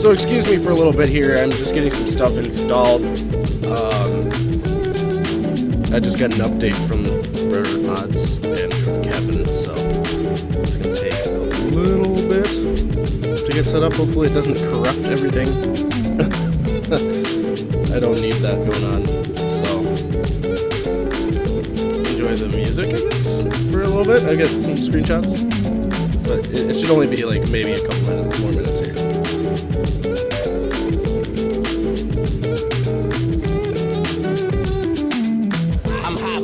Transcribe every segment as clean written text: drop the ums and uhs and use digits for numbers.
So excuse me for a little bit here. I'm just getting some stuff installed. I just got an update from RRMods and from Kevin, so it's going to take a little bit to get set up. Hopefully it doesn't corrupt everything. I don't need that going on, so enjoy the music, I guess, for a little bit. I got some screenshots, but it should only be like maybe a couple more minutes here.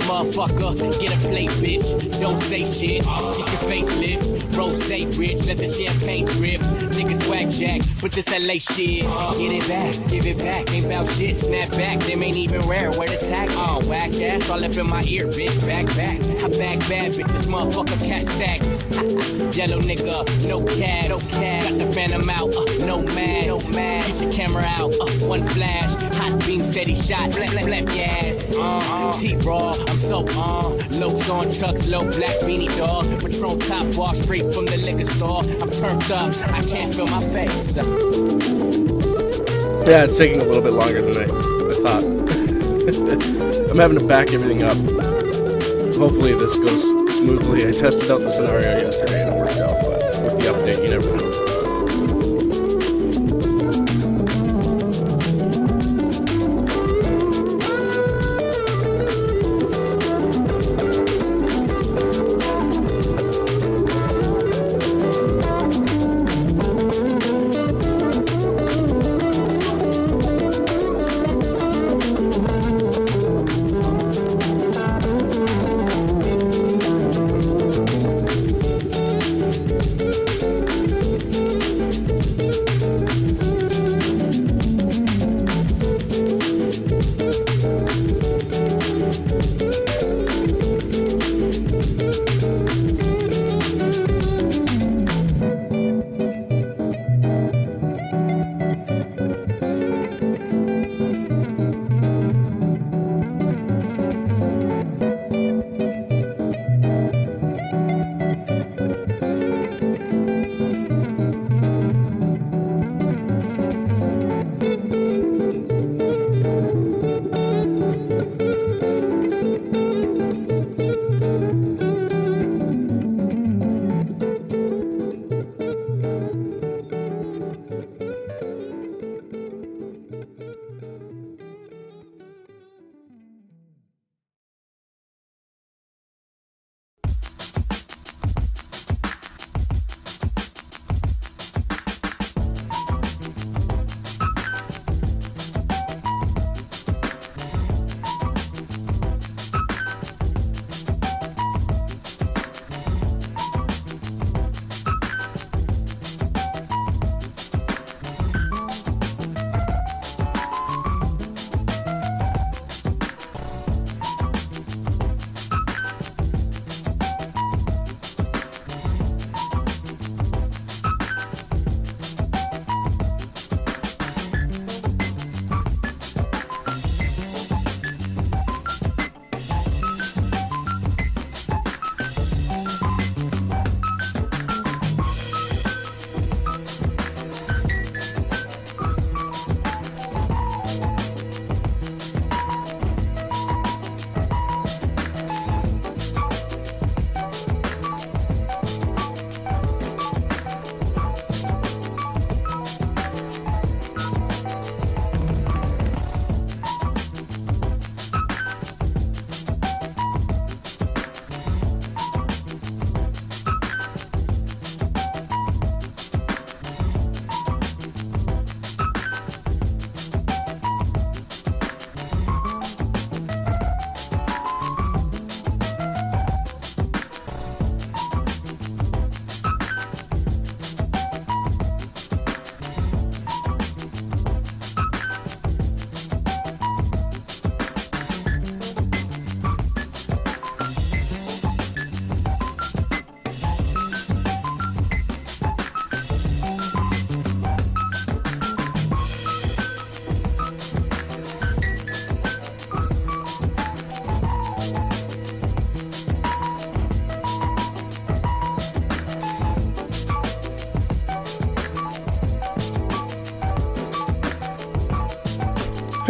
Motherfucker, get a plate, bitch. Don't say shit. Get your facelift. Rose bridge, let the champagne drip. Niggas swag jack, but this LA shit. Get it back, give it back. Ain't bout shit, snap back. Them ain't even rare. Where the tag? Whack ass all up in my ear, bitch. Back. I back bad bitches, motherfucker, cash stacks. Yellow nigga, no cabs. Got the phantom out, no mask. Get your camera out, one flash. Hot beam, steady shot, blap gas. T-Raw, I'm so Lokes on trucks, low black beanie dog. Patron top bar, straight from the liquor store. I'm turned up, I can't feel my face. Yeah, it's taking a little bit longer than I thought. I'm having to back everything up. Hopefully this goes smoothly. I tested out the scenario yesterday and it worked out, but with the update, you never know.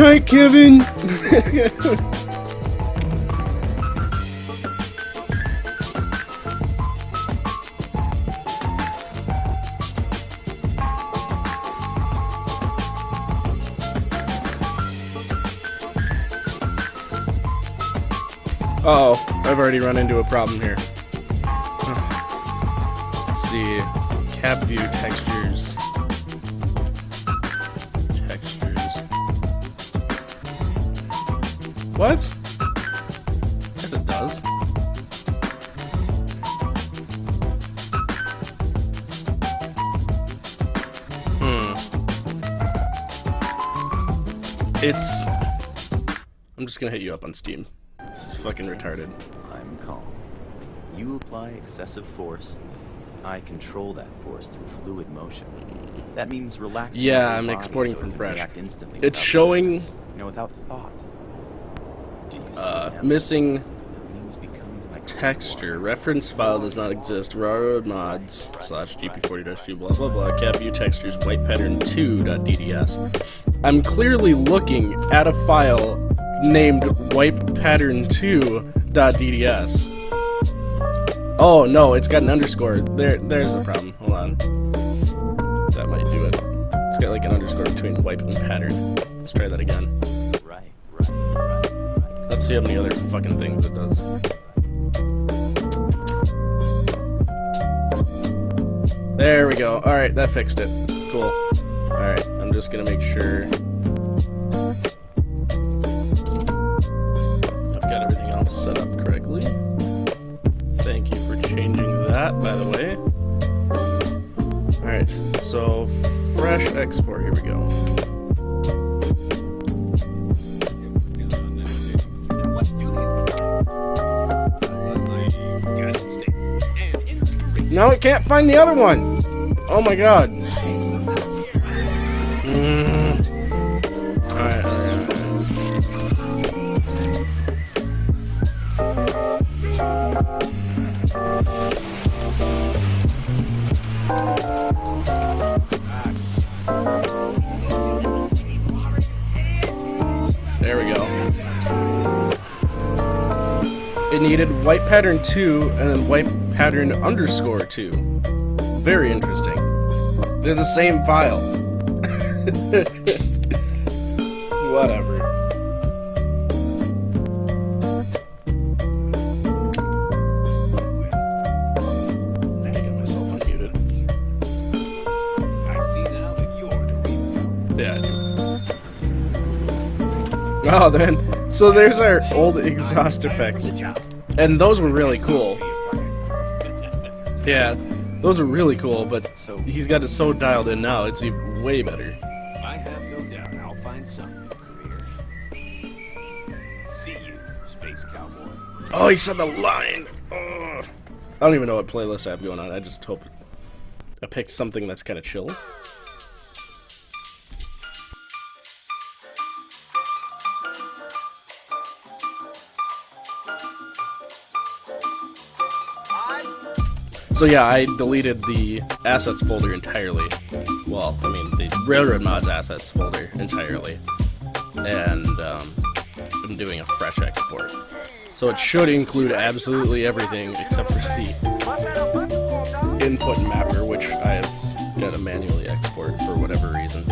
night, Kevin. Uh-oh, I've already run into a problem here. Let's see. Cab view textures. What? Yes, it does. It's... I'm just gonna hit you up on Steam. This is fucking retarded. I'm calm. You apply excessive force. I control that force through fluid motion. That means relaxing. Yeah, your I'm body exporting so from it can Fresh. react instantly It's without showing resistance, without thought. Do you see now? missing It means becoming like texture. Reference file does not exist. RRMods / GP40-2 blah blah blah. Cab view textures white pattern 2.dds. I'm clearly looking at a file named wipe pattern 2.dds. Oh no, it's got an underscore. There's the problem. Hold on. That might do it. It's got like an underscore between wipe and pattern. Let's try that again. Right. Let's see how many other fucking things it does. There we go. Alright, that fixed it. Cool. Alright, I'm just gonna make sure I've got everything else set up correctly. Thank you for changing that, by the way. Alright, so fresh export, here we go. No, it can't find the other one! Oh my god. Alright. There we go. It needed white pattern 2 and then white pattern underscore 2. Very interesting. They're the same file. Whatever. I get myself unmuted. I see now that you're the real. Yeah, I do. Oh, then. So there's our old exhaust effects. And those were really cool. Yeah, those are really cool, but he's got it so dialed in now, it's even way better. I have no doubt I'll find something career. See you, space cowboy. Oh, he said the line! Ugh. I don't even know what playlist I have going on, I just hope I picked something that's kind of chill. So yeah, I deleted the assets folder entirely. Well, I mean, the RRMods assets folder entirely. And I'm doing a fresh export. So it should include absolutely everything except for the input mapper, which I've got to manually export for whatever reason.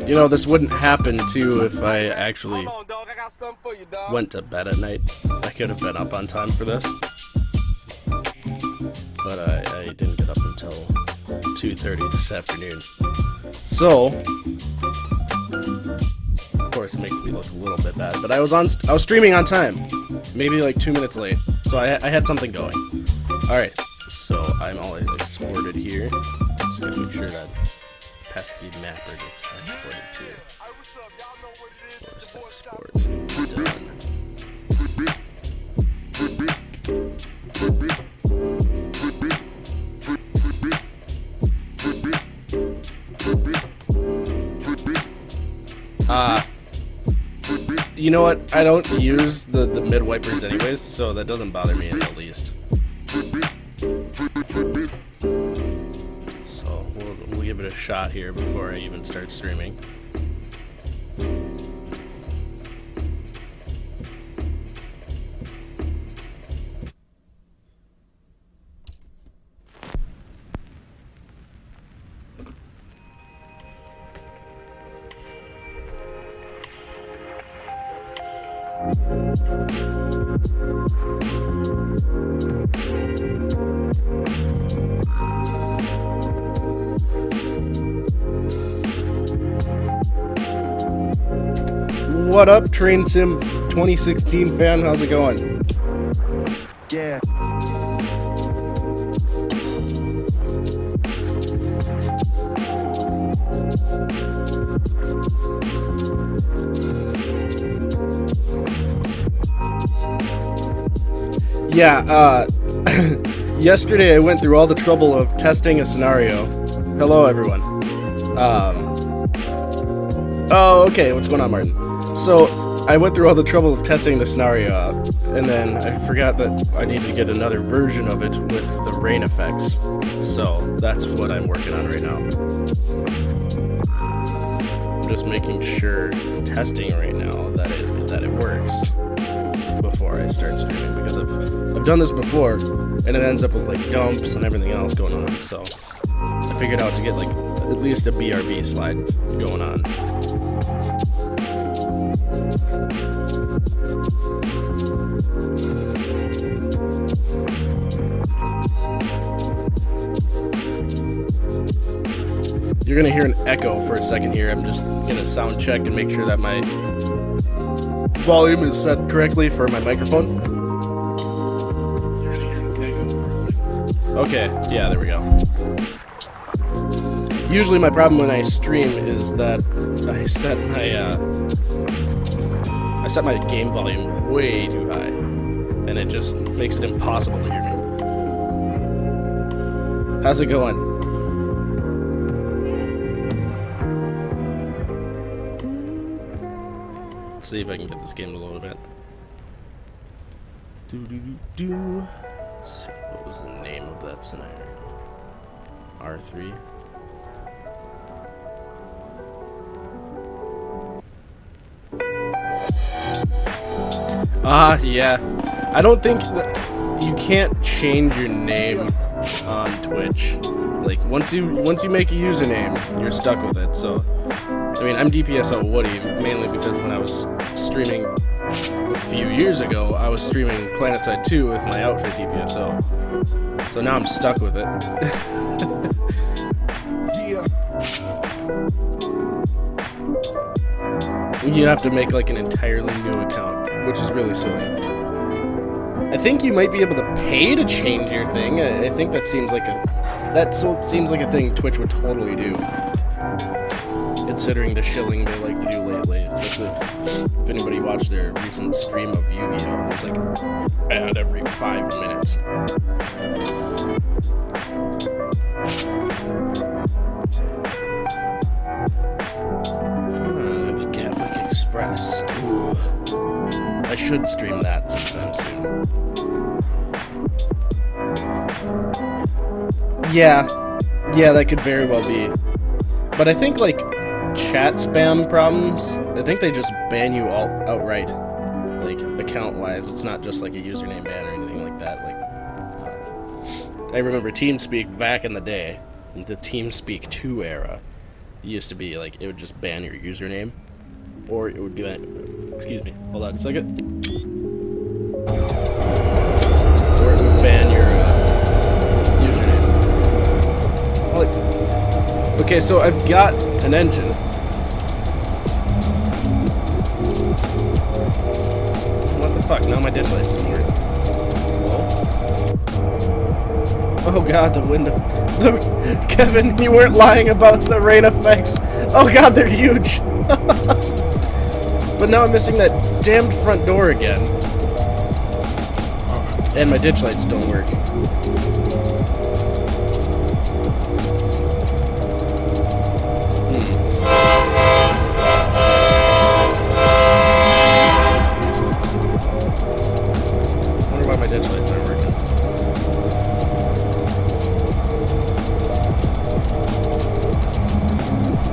You know, this wouldn't happen, too, if I actually went to bed at night. I could have been up on time for this. But I didn't get up until 2:30 this afternoon. So, of course, it makes me look a little bit bad. But I was streaming on time. Maybe like 2 minutes late. So I had something going. Alright, so I'm all exported here. Just gonna make sure that pesky mapper gets exported too. Force export. Done. You know what? I don't use the mid wipers anyways, so that doesn't bother me in the least. So we'll give it a shot here before I even start streaming. What up, Train Sim 2016 fan? How's it going? Yeah. Yeah, yesterday I went through all the trouble of testing a scenario. Hello, everyone. Oh, okay, what's going on, Martin? So, I went through all the trouble of testing the scenario out, and then I forgot that I needed to get another version of it with the rain effects. So, that's what I'm working on right now. I'm just making sure, testing right now, that it works before I start streaming, because I've done this before, and it ends up with like dumps and everything else going on, so I figured out to get like at least a BRB slide going on. You're gonna hear an echo for a second here. I'm just gonna sound check and make sure that my volume is set correctly for my microphone. You're gonna hear an echo for a second. Okay, yeah, there we go. Usually my problem when I stream is that I set my game volume way too high, and it just makes it impossible to hear me. How's it going? Let's see if I can get this game to load a bit. Let's see, what was the name of that scenario? R3. Yeah. I don't think that you can't change your name on Twitch. Like once you make a username, you're stuck with it. So, I mean, I'm DPSO Woody mainly because when I was streaming a few years ago, I was streaming PlanetSide 2 with my outfit DPSO. So now I'm stuck with it. You have to make like an entirely new account, which is really silly. I think you might be able to pay to change your thing. I think that seems like a thing Twitch would totally do, considering the shilling they like to do lately. Especially if anybody watched their recent stream of Yu-Gi-Oh, there's like an ad every 5 minutes. The Gatwick Express. Ooh. I should stream that sometime soon. Yeah, that could very well be. But I think, like, chat spam problems, I think they just ban you all outright. Like, account-wise, it's not just like a username ban or anything like that. Like, I remember TeamSpeak back in the day, in the TeamSpeak 2 era, it used to be, like, it would just ban your username. Or it would be like, excuse me, hold on a second. Or it would ban your username. Okay, so I've got an engine. What the fuck? Now my ditch lights don't work. Hello? Oh god, the window. Kevin, you weren't lying about the rain effects. Oh god, they're huge. But now I'm missing that damned front door again. And my ditch lights don't work. Wonder why my ditch lights aren't working.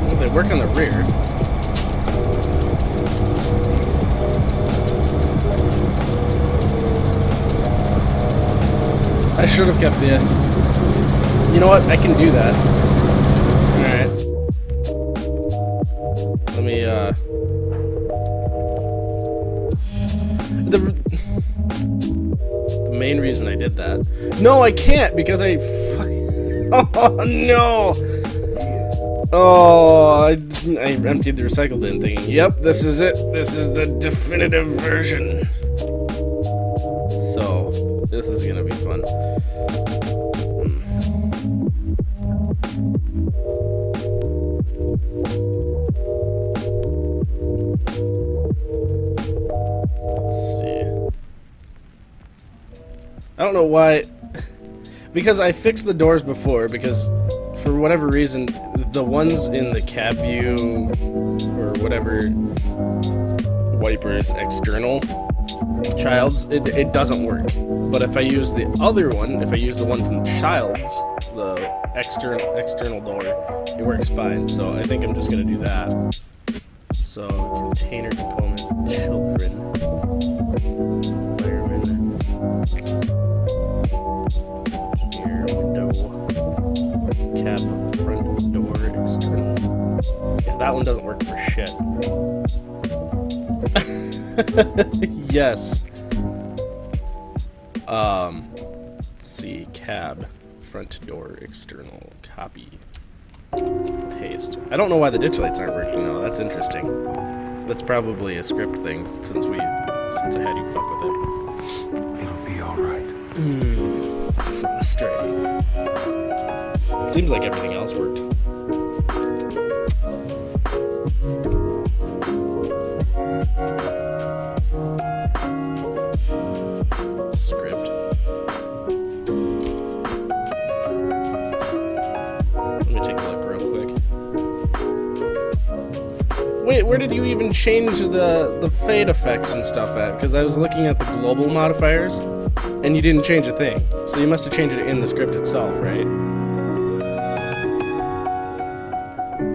Well, they work on the rear. I should have kept the... You know what? I can do that. Alright. Let me, The main reason I did that... No, I can't, because I fucking... Oh, no! Oh, I emptied the recycle bin thinking, yep, this is it. This is the definitive version. So, this is gonna be fun. Let's see. I don't know why... Because I fixed the doors before, because for whatever reason, the ones in the cab view, or whatever, wipers external, child's, it doesn't work. But if I use the other one, if I use the one from child's, the external door, it works fine. So I think I'm just gonna do that. So container component, children, fireman, engineer, window, cab front door, external. Yeah, that one doesn't work for shit. Yes. Let's see, cab, front door, external, copy, paste. I don't know why the ditch lights aren't working though. That's interesting. That's probably a script thing since I had you fuck with it. It'll be all right. Frustrating. Seems like everything else worked. Script. Let me take a look real quick. Wait, where did you even change the fade effects and stuff at? Because I was looking at the global modifiers, and you didn't change a thing. So you must have changed it in the script itself, right?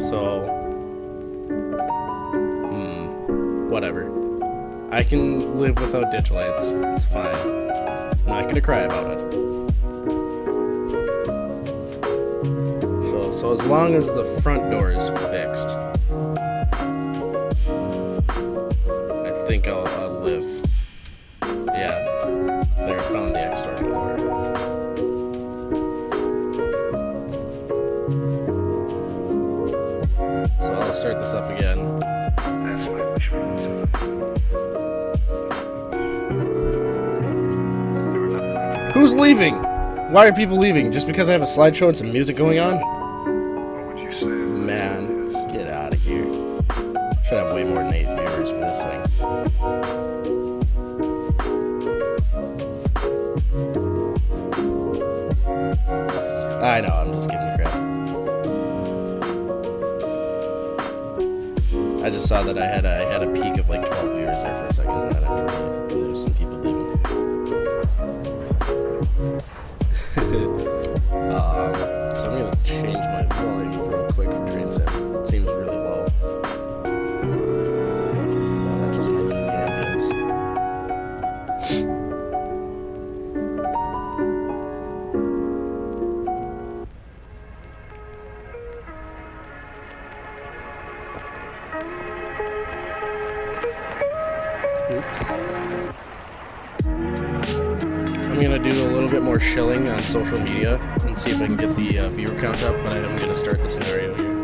So... whatever. I can live without ditch lights. It's fine. I'm not gonna cry about it. So as long as the front door is fixed, I think I'll live. Yeah, there, I found the external door. So I'll start this up again. That's my wish for you. Who's leaving? Why are people leaving? Just because I have a slideshow and some music going on? What would you say? Man, get out of here. Should have way more than 8 viewers for this thing. I know, I'm just giving you crap. I just saw that I had a peak of like 12 viewers there for a second, and then I realized there's some people leaving. So I'm gonna change my volume real quick for train sim. It seems really low. That just might be the ambience. Oops. I'm gonna do a little bit more shilling on social media and see if I can get the viewer count up, but I'm gonna start the scenario here.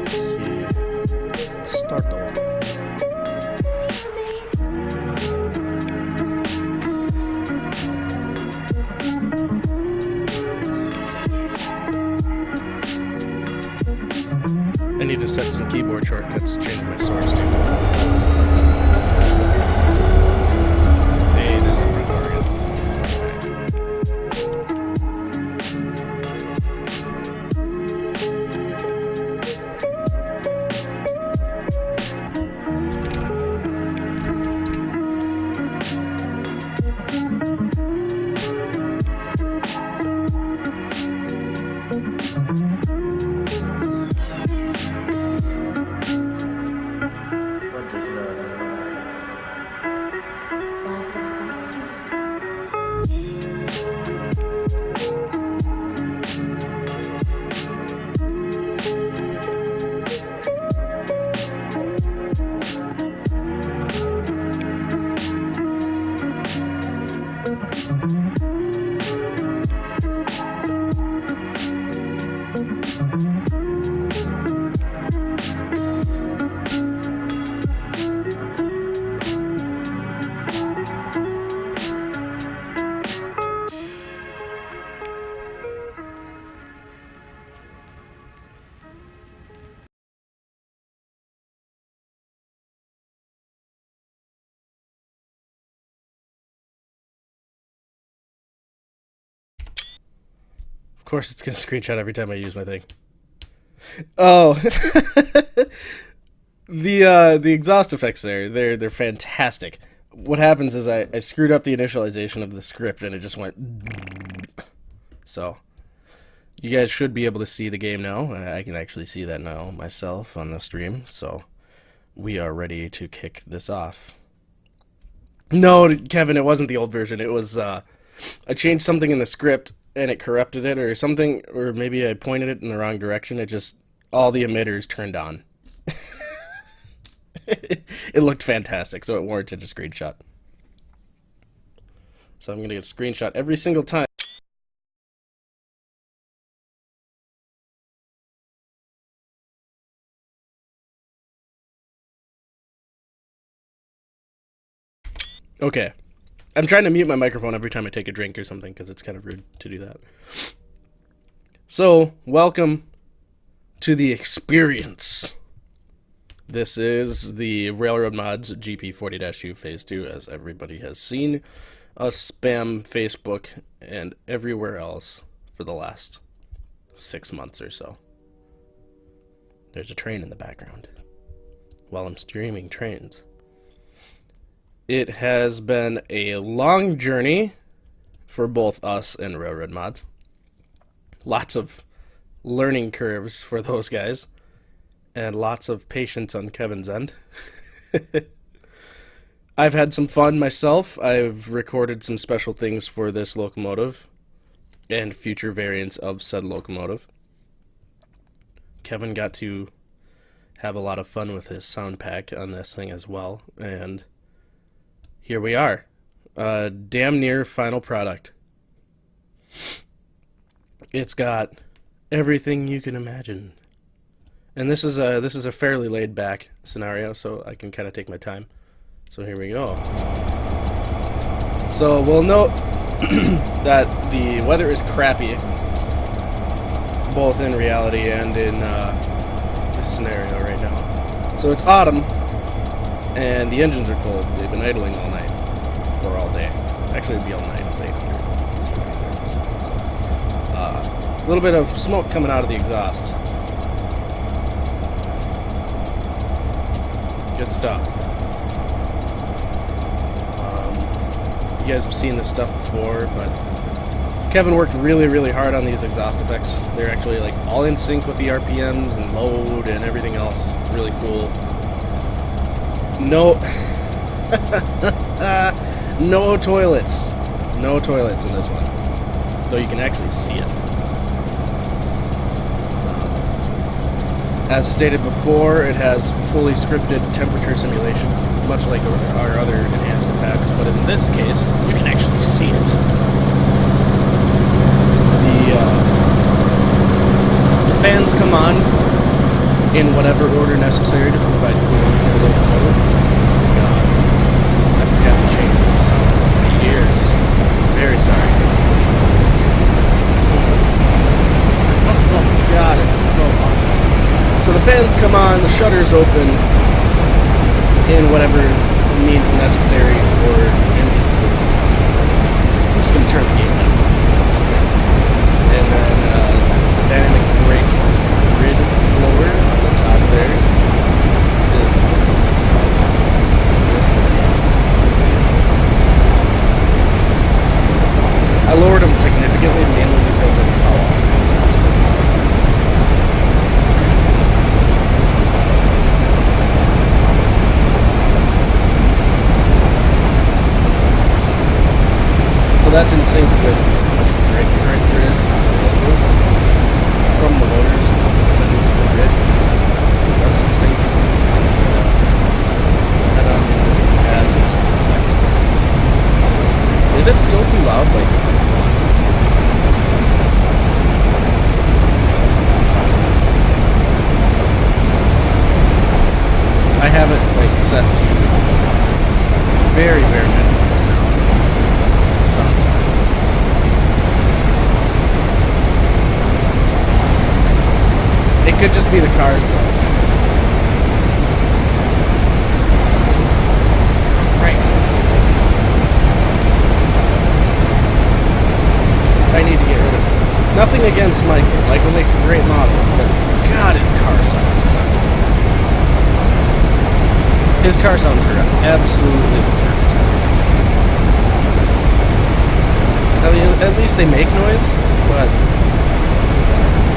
Let's see. Start the one. I need to set some keyboard shortcuts to change my source too. Hey, there's a front door again. Of course it's gonna screenshot every time I use my thing. Oh, the exhaust effects they're fantastic. What happens is I screwed up the initialization of the script and it just went. So you guys should be able to see the game now. I can actually see that now myself on the stream. So we are ready to kick this off. No, Kevin, it wasn't the old version. It was I changed something in the script and it corrupted it or something, or maybe I pointed it in the wrong direction. It just, all the emitters turned on. It looked fantastic, so it warranted a screenshot. So I'm going to get a screenshot every single time. Okay. I'm trying to mute my microphone every time I take a drink or something because it's kind of rude to do that. So, welcome to the experience. This is the RRMods GP40-2 Phase II, as everybody has seen us spam Facebook and everywhere else for the last 6 months or so. There's a train in the background while I'm streaming trains. It has been a long journey for both us and RRMods. Lots of learning curves for those guys, and lots of patience on Kevin's end. I've had some fun myself. I've recorded some special things for this locomotive and future variants of said locomotive. Kevin got to have a lot of fun with his sound pack on this thing as well, and here we are, damn near final product. It's got everything you can imagine, and this is a fairly laid back scenario, so I can kind of take my time. So here we go. So we'll note that the weather is crappy, both in reality and in this scenario right now. So it's autumn. And the engines are cold. They've been idling all night. Or all day. Actually, it'd be all night. It's 800. A little bit of smoke coming out of the exhaust. Good stuff. You guys have seen this stuff before, but Kevin worked really, really hard on these exhaust effects. They're actually like all in sync with the RPMs and load and everything else. It's really cool. No, no toilets. No toilets in this one, though you can actually see it. As stated before, it has fully scripted temperature simulation, much like our other enhancement packs, but in this case, you can actually see it. The fans come on in whatever order necessary to provide cooling for the locomotive. God, I forgot to change the sound in my ears. Very sorry. Oh God, it's so hot. So the fans come on, the shutters open in whatever means necessary for engine cooling. I'm just going to turn the game down. And then dynamic brake grid blower on the top there is I lowered them significantly, mainly because of how often so that's in sync with it could just be the cars, though. Christ, this is... I need to get rid of it. Nothing against Michael. Michael makes great models, but God, his car sounds suck. His car sounds are absolutely the worst. I mean, at least they make noise, but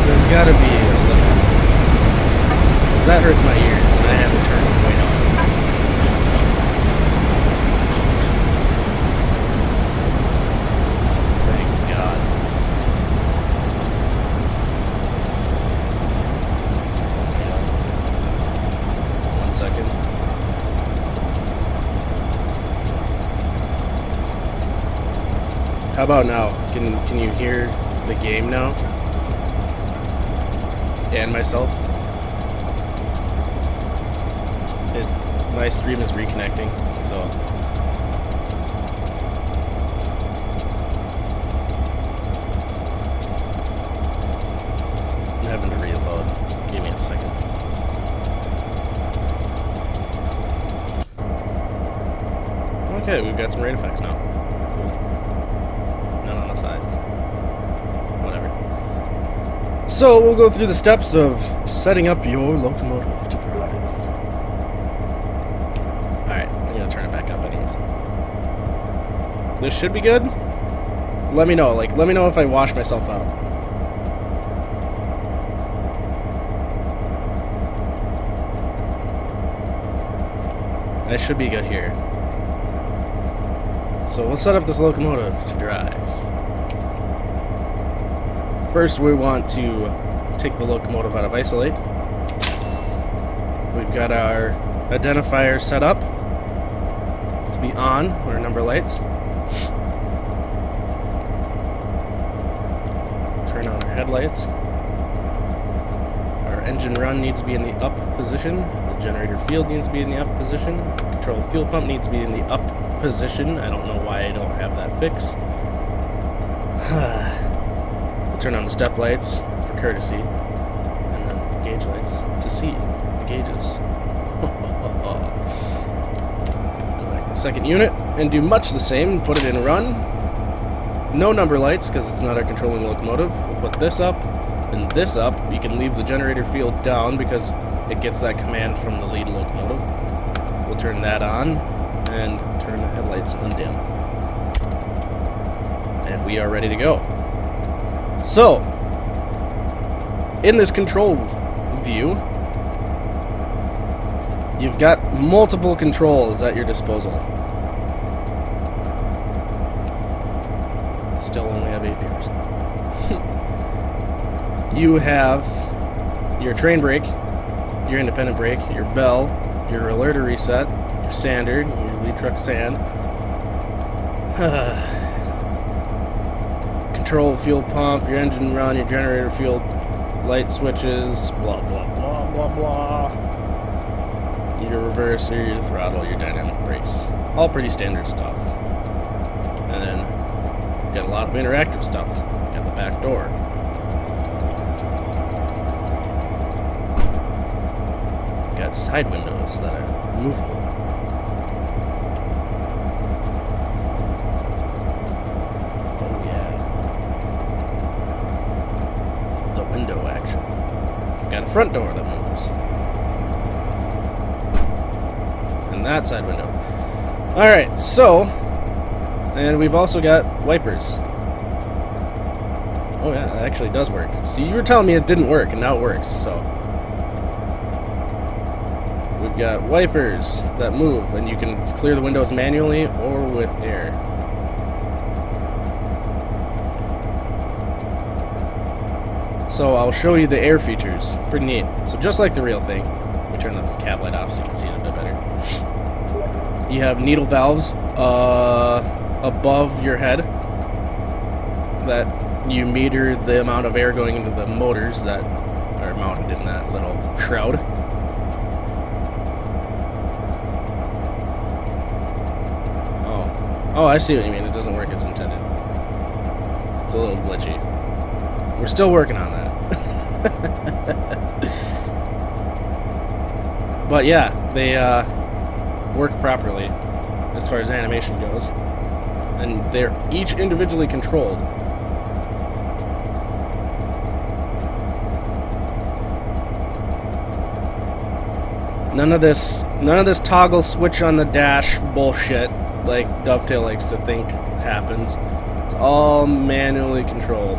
there's gotta be a limit. Because that hurts my ears, and I have to turn it way down. Thank God. Hang on. 1 second. How about now? Can you hear the game now? And myself? My stream is reconnecting, so... I'm having to reload. Give me a second. Okay, we've got some rain effects now. None on the sides. Whatever. So, we'll go through the steps of setting up your locomotive to drive. Alright, I'm gonna turn it back up anyways. This should be good? Let me know, let me know if I wash myself out. I should be good here. So we'll set up this locomotive to drive. First, we want to take the locomotive out of isolate. We've got our identifier set up to be on, our number lights. Turn on our headlights. Our engine run needs to be in the up position. The generator field needs to be in the up position. Control fuel pump needs to be in the up position. I don't know why I don't have that fix. Turn on the step lights for courtesy, and then gauge lights to see the gauges. Go back to the second unit and do much the same. Put it in run. No number lights because it's not our controlling locomotive. We'll put this up and this up. You can leave the generator field down because it gets that command from the lead locomotive. We'll turn that on and turn the headlights on dim. And we are ready to go. So, in this control view, you've got multiple controls at your disposal. Still only have 8 viewers. You have your train brake, your independent brake, your bell, your alerter reset, your sander, your lead truck sand. Control fuel pump, your engine run, your generator fuel, light switches, blah blah blah blah blah. Your reverser, your throttle, your dynamic brakes. All pretty standard stuff. And then we've got a lot of interactive stuff. We've got the back door. We've got side windows that are movable. Got a front door that moves. And that side window. Alright, so, and we've also got wipers. Oh yeah, that actually does work. See, you were telling me it didn't work, and now it works, so. We've got wipers that move, and you can clear the windows manually or with air. So I'll show you the air features. Pretty neat. So just like the real thing, let me turn the cab light off so you can see it a bit better. You have needle valves above your head that you meter the amount of air going into the motors that are mounted in that little shroud. Oh, I see what you mean. It doesn't work as intended. It's a little glitchy. We're still working on that. But yeah, they work properly as far as animation goes. And they're each individually controlled. None of this toggle switch on the dash bullshit like Dovetail likes to think happens. It's all manually controlled.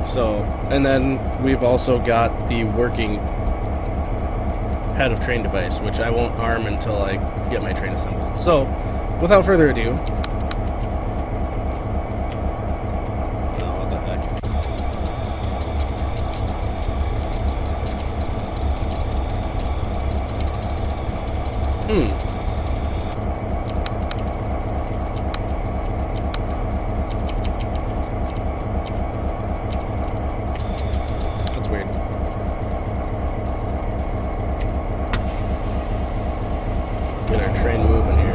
So, and then we've also got the working head of train device, which I won't arm until I get my train assembled. So, without further ado, oh, what the heck? That's weird. Get our train moving here.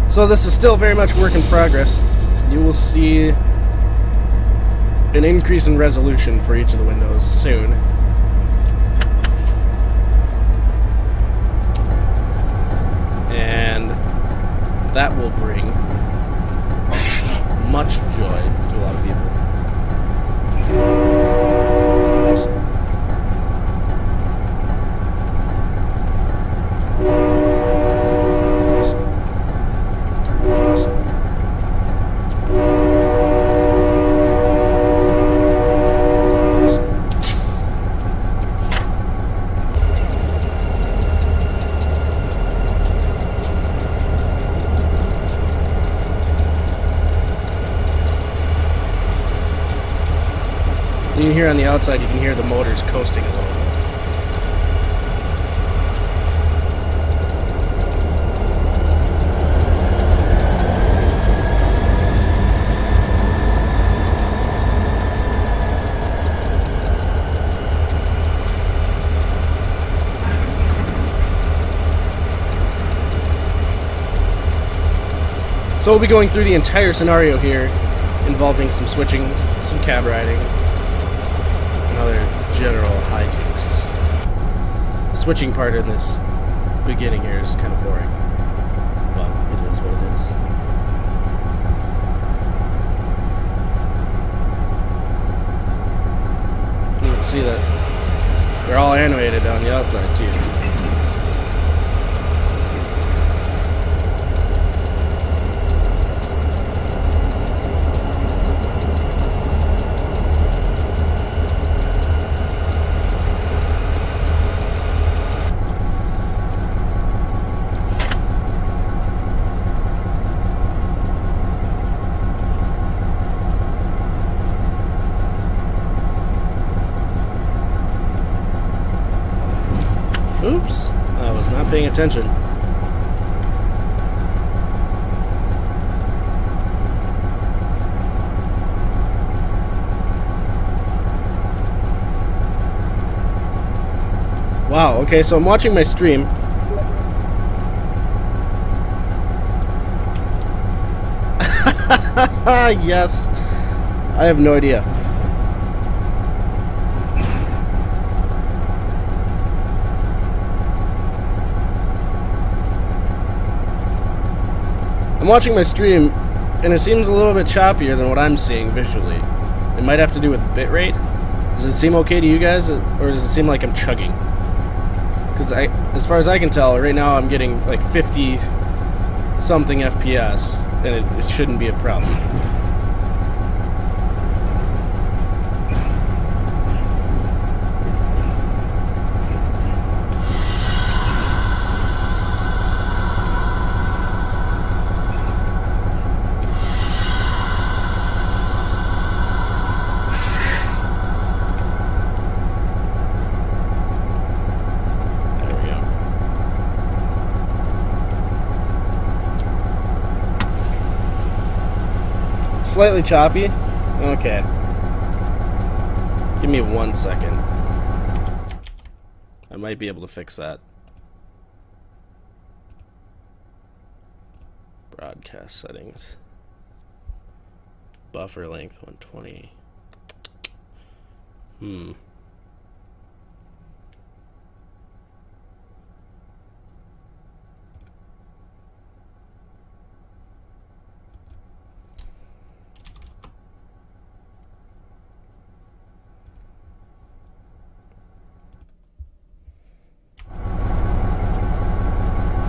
So this is still very much work in progress. You will see an increase in resolution for each of the windows soon. And that will bring much joy to a lot of people. You can hear on the outside, you can hear the motors coasting a little bit. So we'll be going through the entire scenario here, involving some switching, some cab riding, and other general hijinks. The switching part in this beginning here is kind of boring, but it is what it is. You can see that they're all animated on the outside too. Oops, I was not paying attention. Wow, okay, so I'm watching my stream. Yes, I have no idea. I'm watching my stream, and it seems a little bit choppier than what I'm seeing visually. It might have to do with bitrate. Does it seem okay to you guys, or does it seem like I'm chugging? Because as far as I can tell, right now I'm getting like 50-something FPS, and it shouldn't be a problem. slightly choppy? Okay. Give me 1 second. I might be able to fix that. Broadcast settings. Buffer length 120.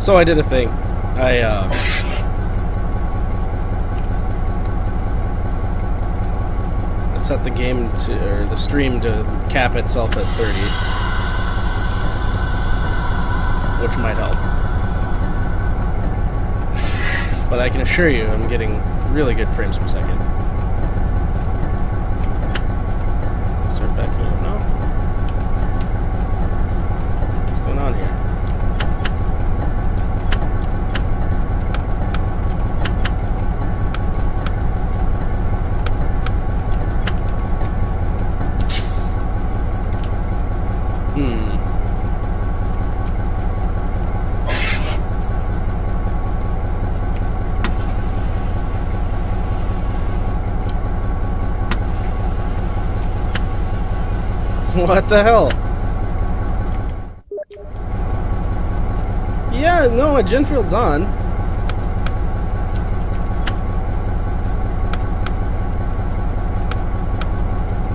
So I did a thing. I set the game to, or the stream to cap itself at 30, which might help. But I can assure you I'm getting really good frames per second. Start backing up now. What's going on here? What the hell? Yeah, no, a gen field's on.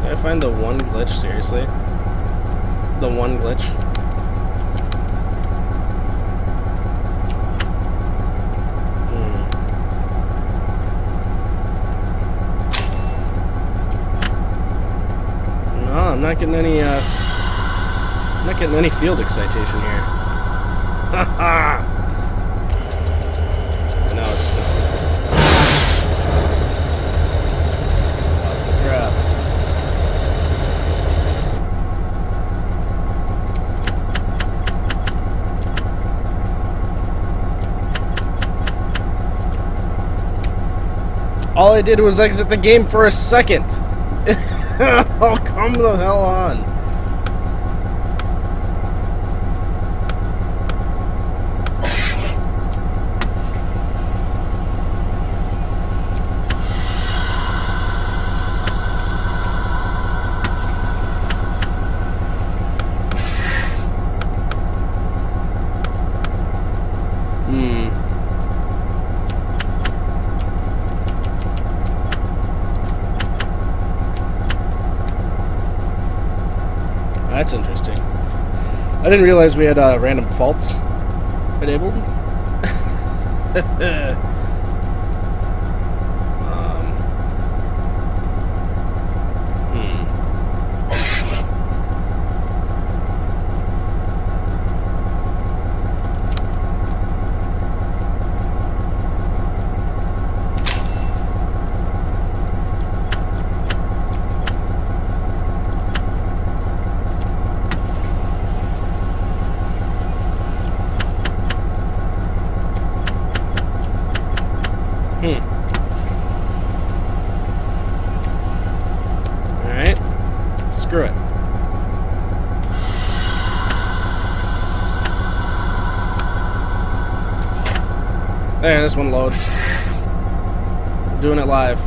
Did I find the one glitch? Seriously? The one glitch? I'm not getting any, field excitation here. Haha! Now it's stuck. Oh, crap. All I did was exit the game for a second. Oh, come the hell on. That's interesting. I didn't realize we had random faults enabled. Alright. Screw it. There, this one loads. I'm doing it live.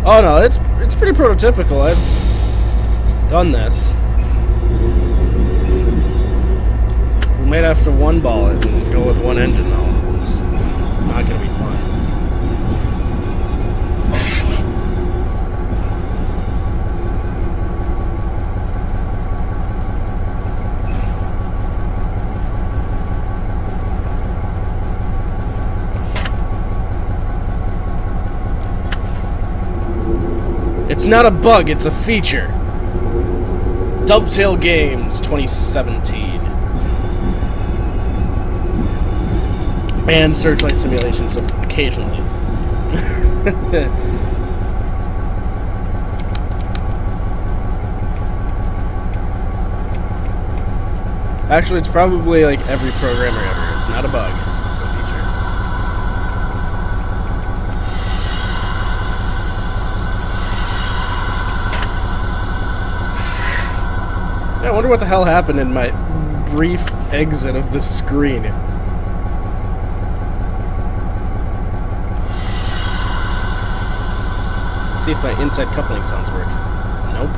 Oh no, it's pretty prototypical. I've done this. We might have to one ball it and go with one engine though. It's not gonna be fun. It's not a bug, it's a feature. Dovetail Games 2017. And Searchlight simulations occasionally. Actually, it's probably like every programmer ever. It's not a bug. It's a feature. Yeah, I wonder what the hell happened in my brief exit of the screen. Let's see if my inside coupling sounds work. Nope.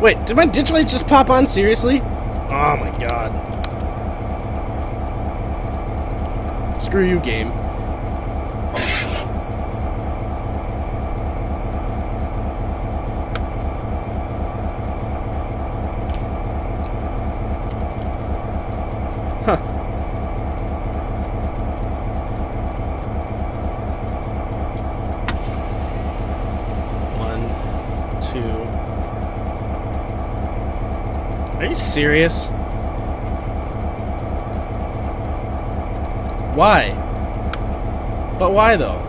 Wait, did my ditch lights just pop on? Seriously? Oh my god. Screw you, game. Huh. One, two. Are you serious? Why? But why though?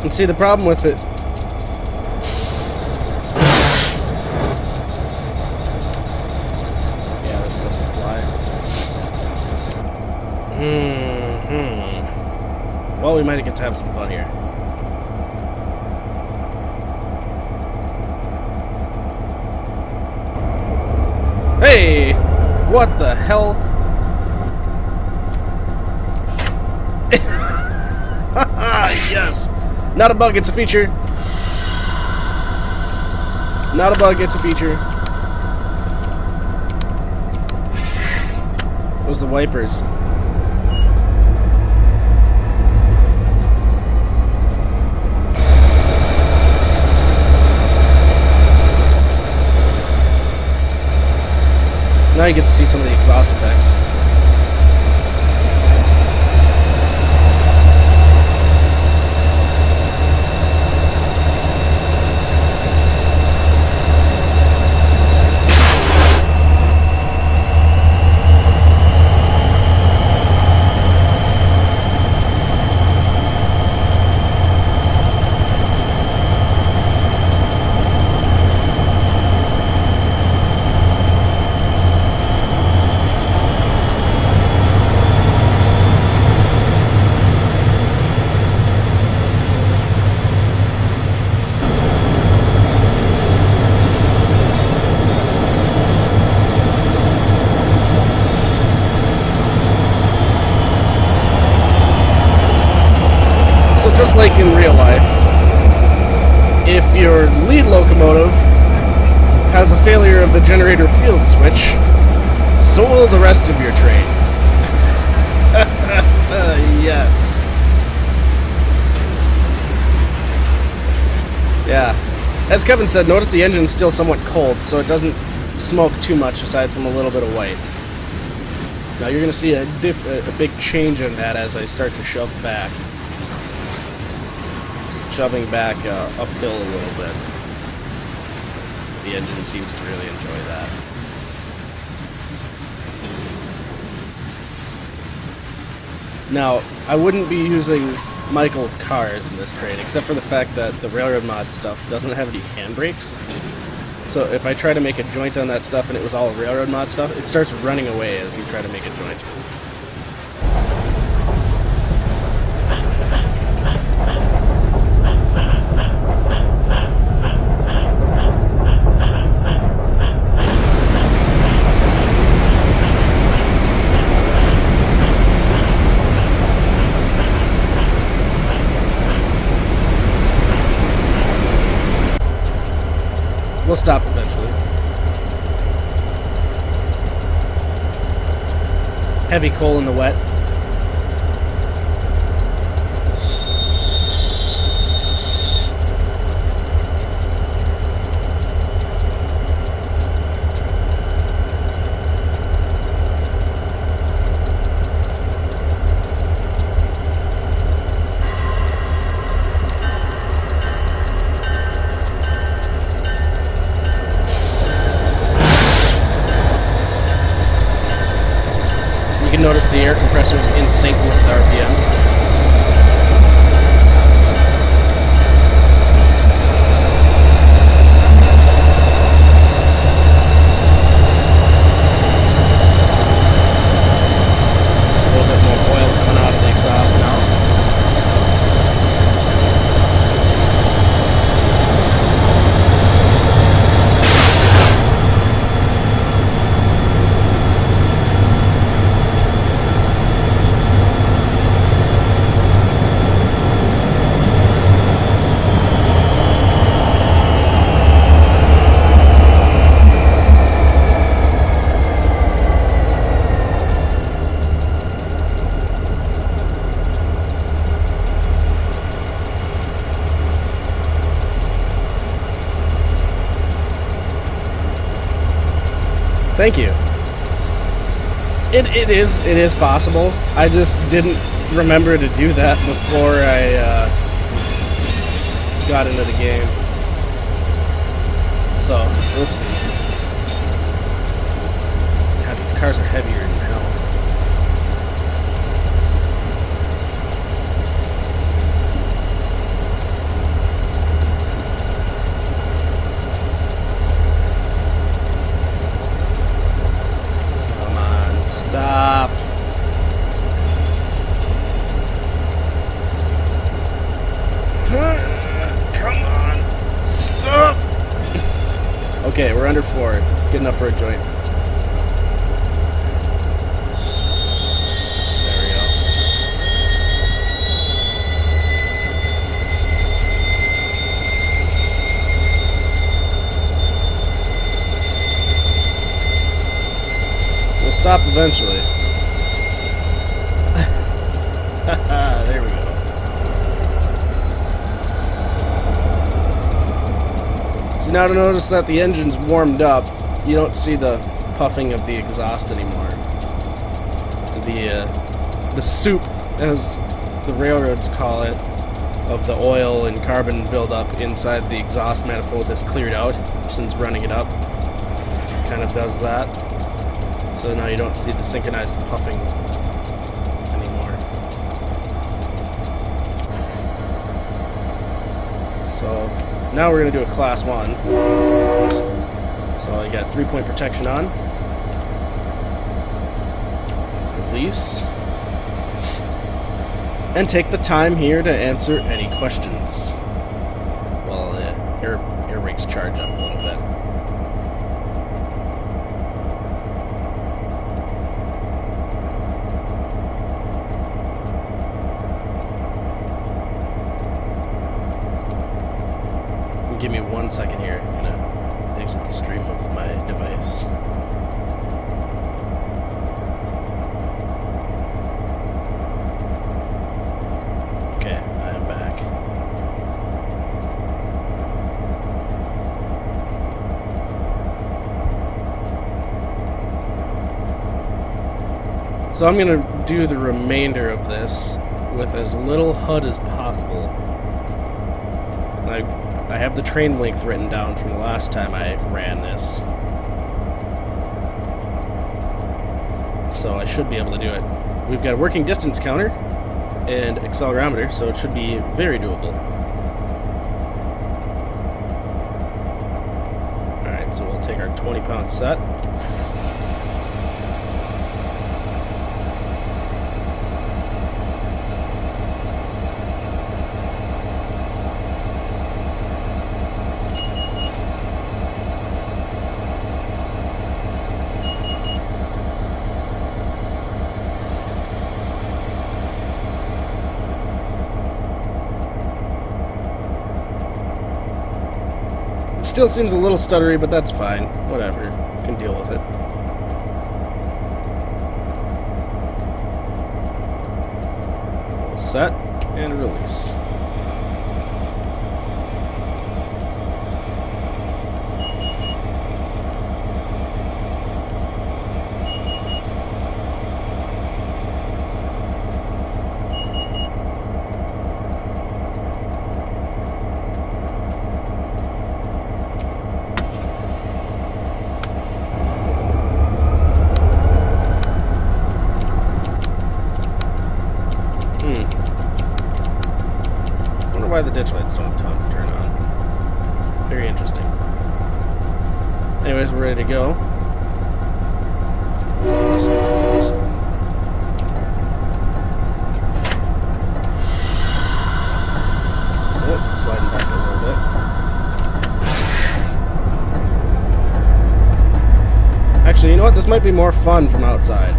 And see, the problem with it... Yeah, this doesn't fly. Well, we might get to have some fun here. Hey! What the hell? Yes! Not a bug, it's a feature. Not a bug, it's a feature. Those are the wipers. Now you get to see some of the exhaust effects. Just like in real life, if your lead locomotive has a failure of the generator field switch, so will the rest of your train. Yes. Yeah. As Kevin said, notice the engine's still somewhat cold, so it doesn't smoke too much aside from a little bit of white. Now you're going to see a big change in that as I start to shove back. Shoving back uphill a little bit. The engine seems to really enjoy that. Now, I wouldn't be using Michael's cars in this train, except for the fact that the railroad mod stuff doesn't have any handbrakes. So if I try to make a joint on that stuff and it was all railroad mod stuff, it starts running away as you try to make a joint. We'll stop eventually. Heavy coal in the wet. You can notice the air compressor is in sync with the RPMs. Thank you. It is possible. I just didn't remember to do that before I got into the game. So, oopsies. God, these cars are heavier than hell. Stop. Come on. Stop. Okay, we're under 4. Good enough for a joint. There we go. We'll stop eventually. There we go. So now to notice that the engine's warmed up, you don't see the puffing of the exhaust anymore. The soup, as the railroads call it, of the oil and carbon buildup inside the exhaust manifold has cleared out since running it up. Kind of does that. So now you don't see the synchronized puffing anymore. So now we're going to do a class 1. So you got 3-point protection on. Release. And take the time here to answer any questions while the air brakes charge up a little bit. Give me 1 second here. I'm gonna exit the stream with my device. Okay, I am back. So I'm gonna do the remainder of this with as little HUD as possible. I have the train length written down from the last time I ran this. So I should be able to do it. We've got a working distance counter and accelerometer, so it should be very doable. Alright, so we'll take our 20-pound set. Still seems a little stuttery, but that's fine. Whatever. Can deal with it. Set and release. why the ditch lights don't turn on. Very interesting. Anyways, we're ready to go. Oh, sliding back a little bit. Actually, you know what? This might be more fun from outside.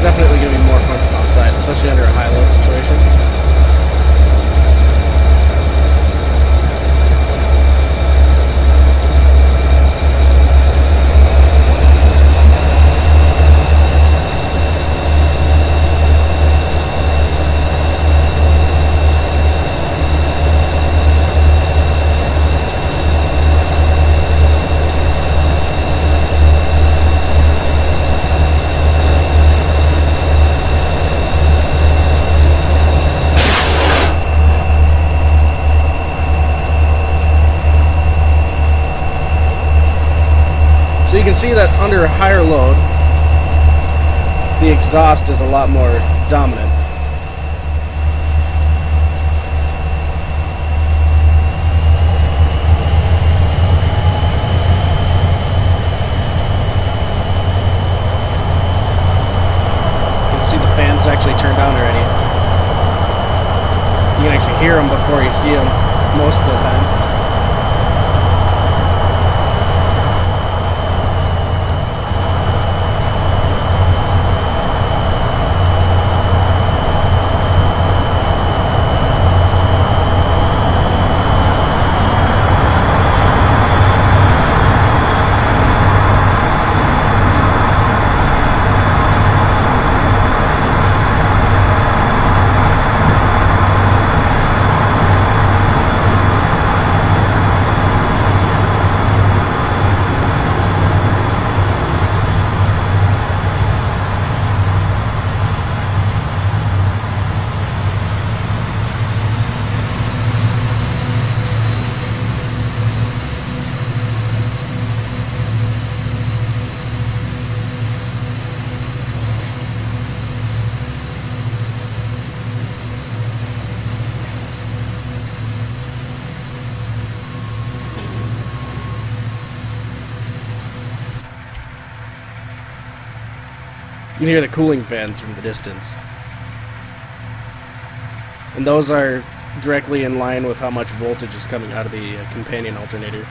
Definitely going to be more fun from outside, especially under a high load situation. So you can see that under a higher load, the exhaust is a lot more dominant. You can see the fans actually turned on already. You can actually hear them before you see them most of the time. You can hear the cooling fans from the distance. And those are directly in line with how much voltage is coming out of the companion alternator.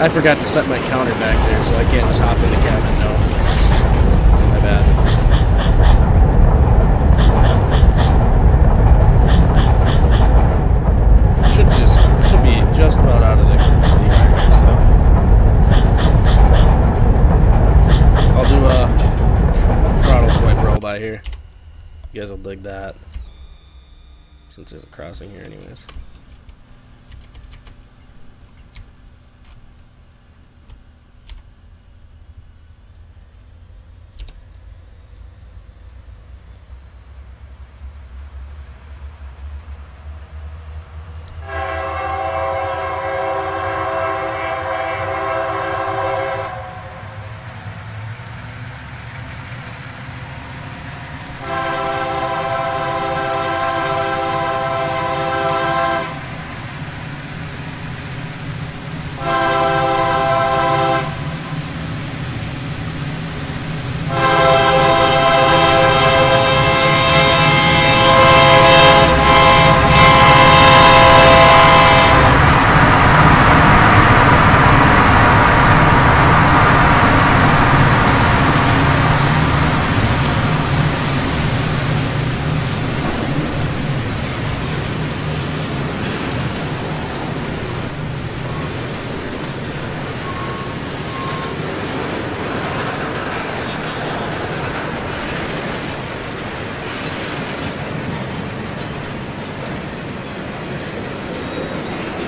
I forgot to set my counter back there, so I can't just hop in the cabin now. My bad. Should be just about out of the area, so I'll do a throttle swipe roll by here. You guys will dig that, since there's a crossing here anyways.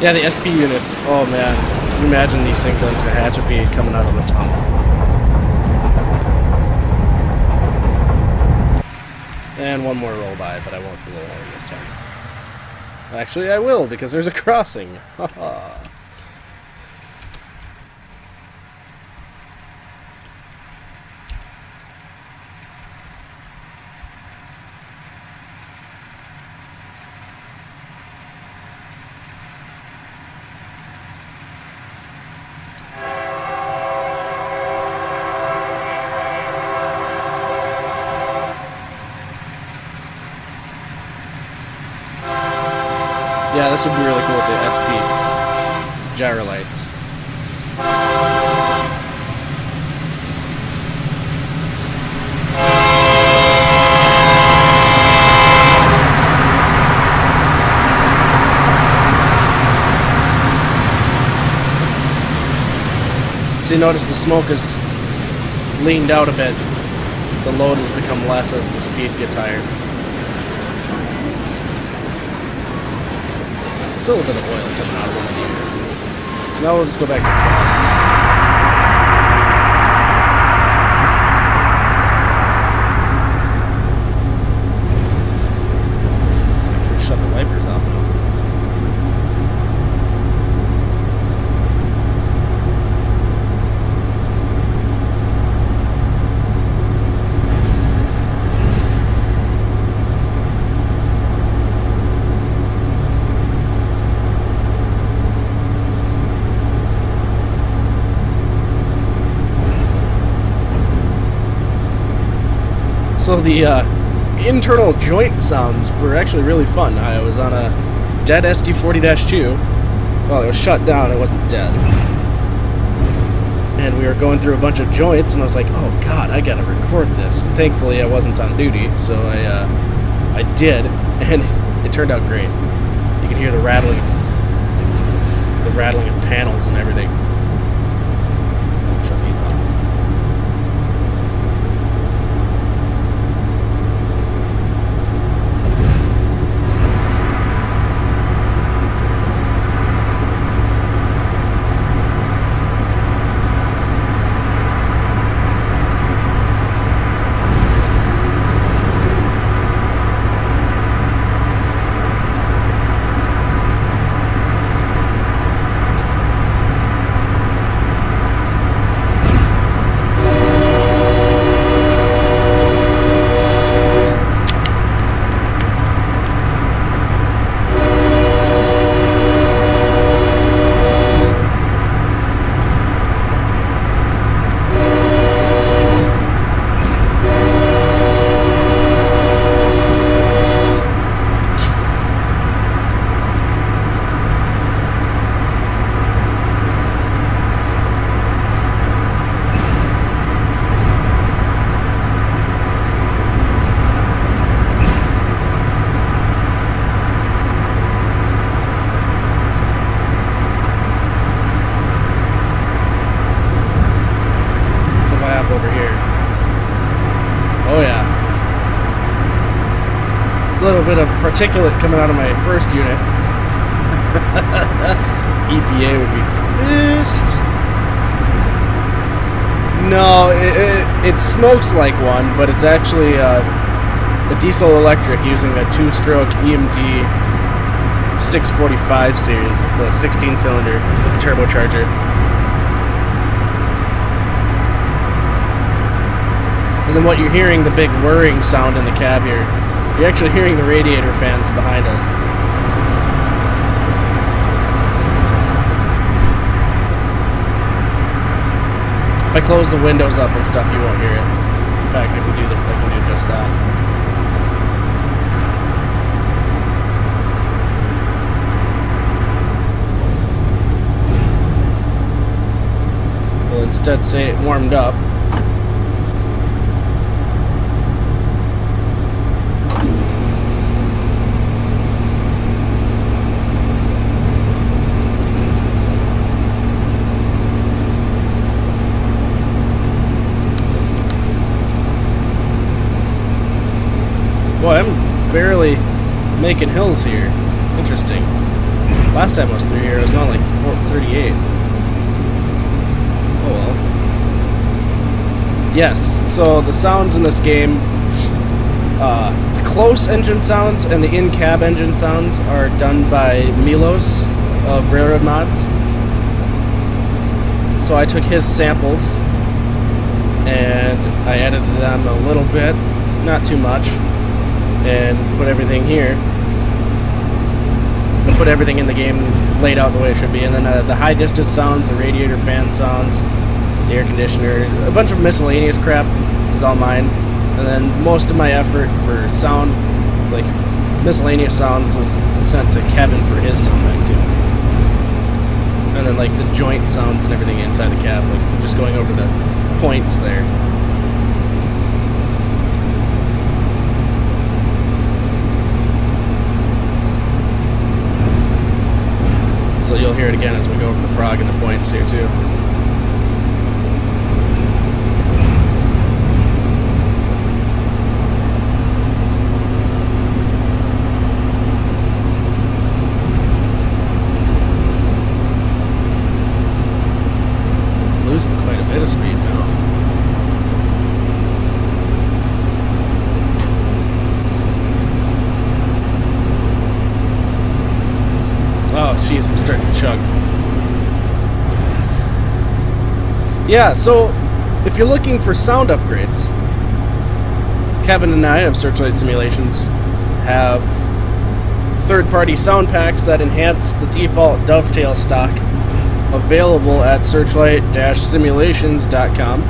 Yeah, the SP units. Oh man, can you imagine these things on Tehachapi coming out of the tunnel. And one more roll by, but I won't blow horn this time. Actually, I will, because there's a crossing. Haha. Yeah, this would be really cool with the SP gyro lights. So you notice the smoke is leaned out a bit. The load has become less as the speed gets higher. Still a bit of oil coming out of one of the units. So now we'll just go back to the cab. Shut the wipers off now. So the internal joint sounds were actually really fun. I was on a dead SD40-2. Well, it was shut down, it wasn't dead. And we were going through a bunch of joints, and I was like, oh god, I gotta record this. And thankfully I wasn't on duty, so I did, and it turned out great. You can hear the rattling of panels and everything. I'll shut these off. A little bit of particulate coming out of my first unit. EPA would be pissed. No, it smokes like one, but it's actually a diesel electric using a 2-stroke EMD 645 series. It's a 16-cylinder with a turbocharger. And then what you're hearing, the big whirring sound in the cab here, you're actually hearing the radiator fans behind us. If I close the windows up and stuff, you won't hear it. In fact, I can do just that. We'll instead say it warmed up. Boy, I'm barely making hills here. Interesting. Last time I was through here, it was not like 438. Oh well. Yes, so the sounds in this game, the close engine sounds and the in-cab engine sounds are done by Milos of RRMods. So I took his samples and I edited them a little bit, not too much, and put everything here. And put everything in the game laid out the way it should be. And then the high distance sounds, the radiator fan sounds, the air conditioner, a bunch of miscellaneous crap is all mine. And then most of my effort for sound, like miscellaneous sounds, was sent to Kevin for his sound bag too. And then like the joint sounds and everything inside the cab, like just going over the points there. So you'll hear it again as we go over the frog and the points here too. Losing quite a bit of speed now. Oh, jeez, I'm starting to chug. Yeah, so if you're looking for sound upgrades, Kevin and I of Searchlight Simulations have third-party sound packs that enhance the default dovetail stock available at searchlight-simulations.com.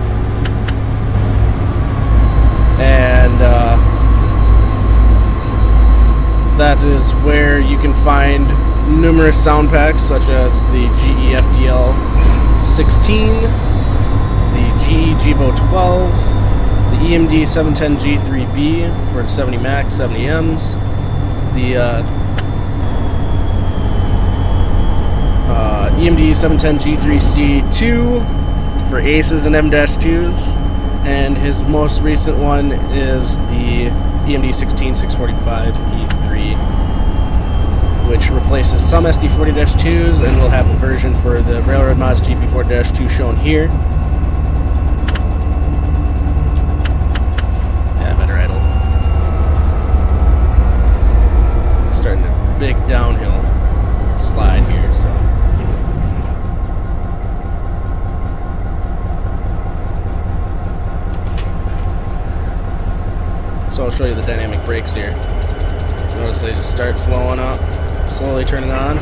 And that is where you can find numerous sound packs such as the GE-FDL 16, the GE GEVO 12, the EMD 710 G3B for 70 Max, 70 Ms, the EMD 710 G3C2 for Aces and M-2s, and his most recent one is the EMD 16 645 E3, which replaces some SD40-2s and will have a version for the RRMods GP40-2 shown here. Yeah, better idle. Starting a big downhill slide here, so. So I'll show you the dynamic brakes here. Notice they just start slowing up. Slowly turning on.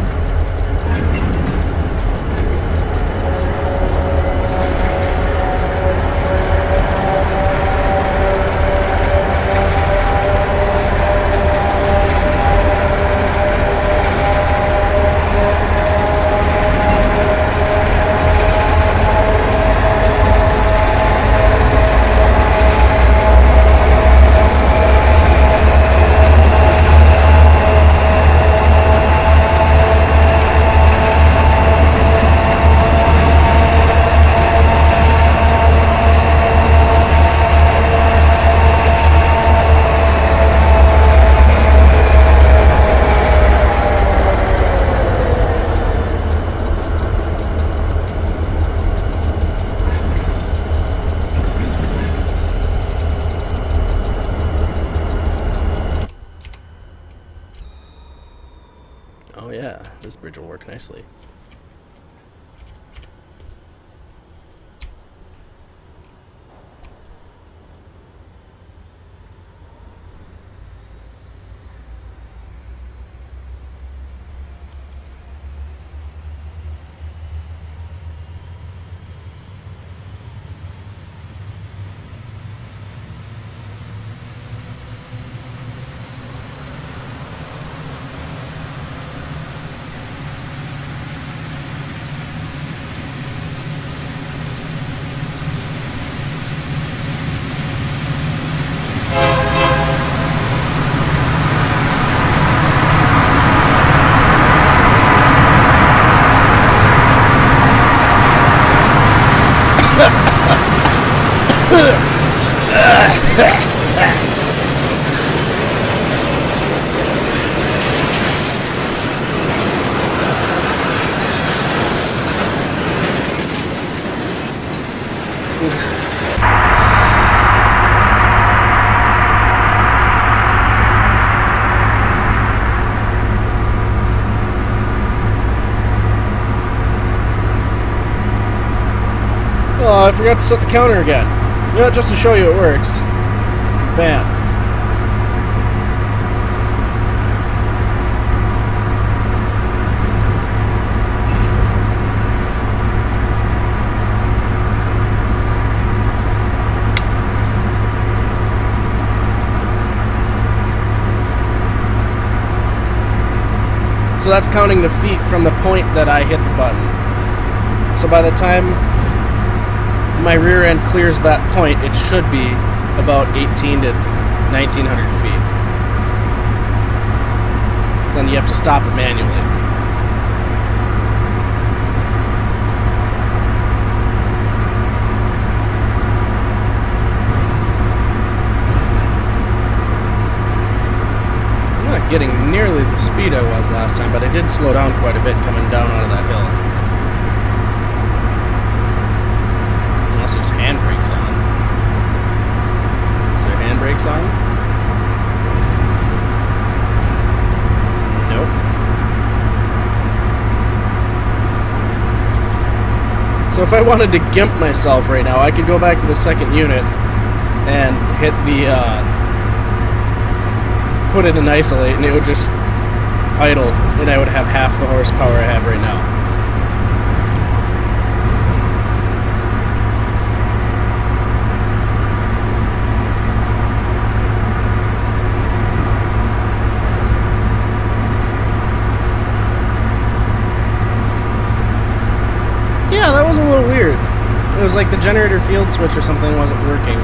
Oh yeah, this bridge will work nicely. Oh, I forgot to set the counter again. You know, just to show you it works. Bam. So that's counting the feet from the point that I hit the button. So by the time my rear end clears that point, it should be about 18 to 1900 feet. So then you have to stop it manually. Getting nearly the speed I was last time, but I did slow down quite a bit coming down out of that hill. Unless there's handbrakes on. Is there handbrakes on? Nope. So if I wanted to gimp myself right now, I could go back to the second unit and hit the put it in isolate, and it would just idle, and I would have half the horsepower I have right now. Yeah, that was a little weird. It was like the generator field switch or something wasn't working.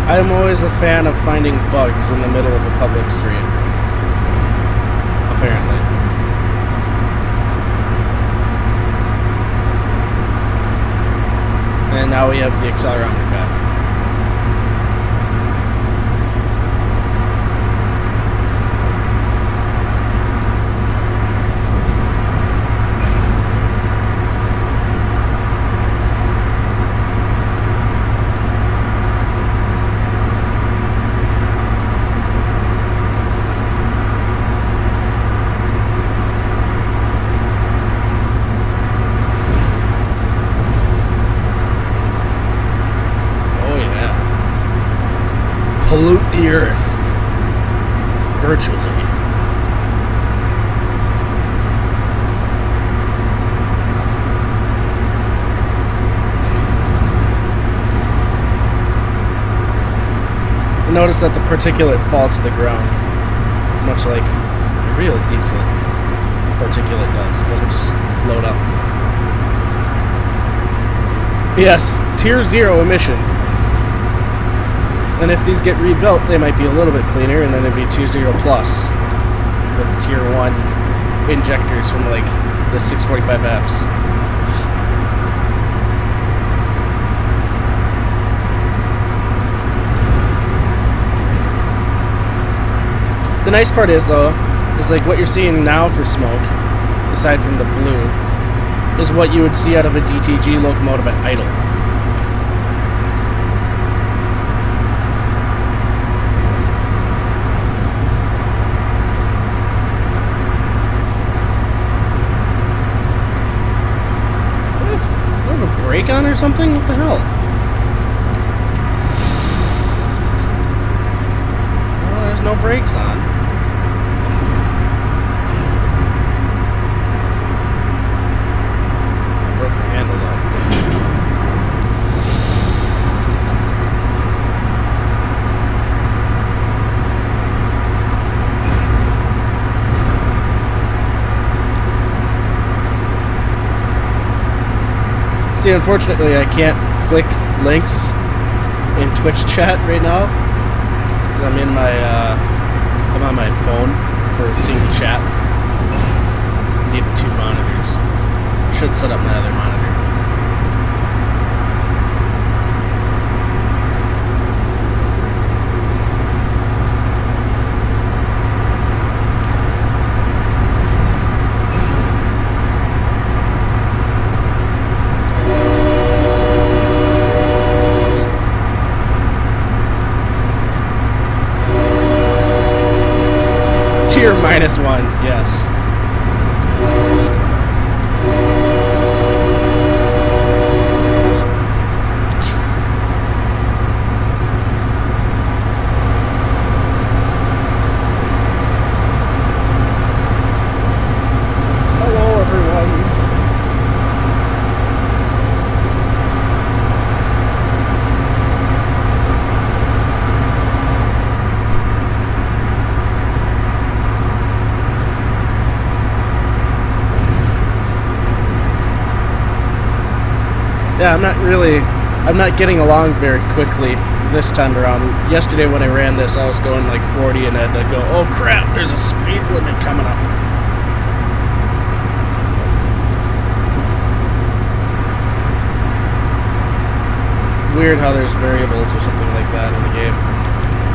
I'm always a fan of finding bugs in the middle of a public stream. Apparently. And now we have the accelerometer back. Pollute the earth. Virtually. Notice that the particulate falls to the ground, much like a real diesel particulate does. It doesn't just float up. Yes, tier 0 emission. And if these get rebuilt, they might be a little bit cleaner, and then it'd be tier 0 plus with tier 1 injectors from like the 645Fs. The nice part is, though, is like what you're seeing now for smoke, aside from the blue, is what you would see out of a DTG locomotive at idle. Brake on or something? What the hell? Oh, there's no brakes on. I broke the handle though. See, unfortunately, I can't click links in Twitch chat right now because I'm in my, I'm on my phone for seeing the chat. I need 2 monitors. Should set up my other monitor. Tier -1, yes. Yeah, I'm not getting along very quickly this time around. Yesterday when I ran this, I was going like 40 and I had to go, oh crap, there's a speed limit coming up. Weird how there's variables or something like that in the game.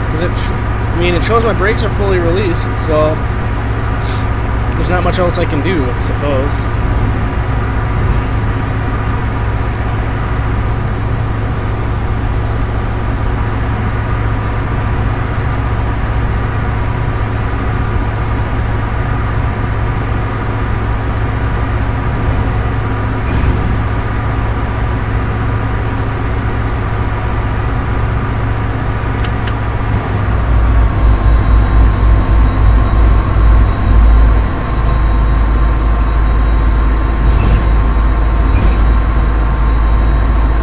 Because it shows my brakes are fully released, so there's not much else I can do, I suppose.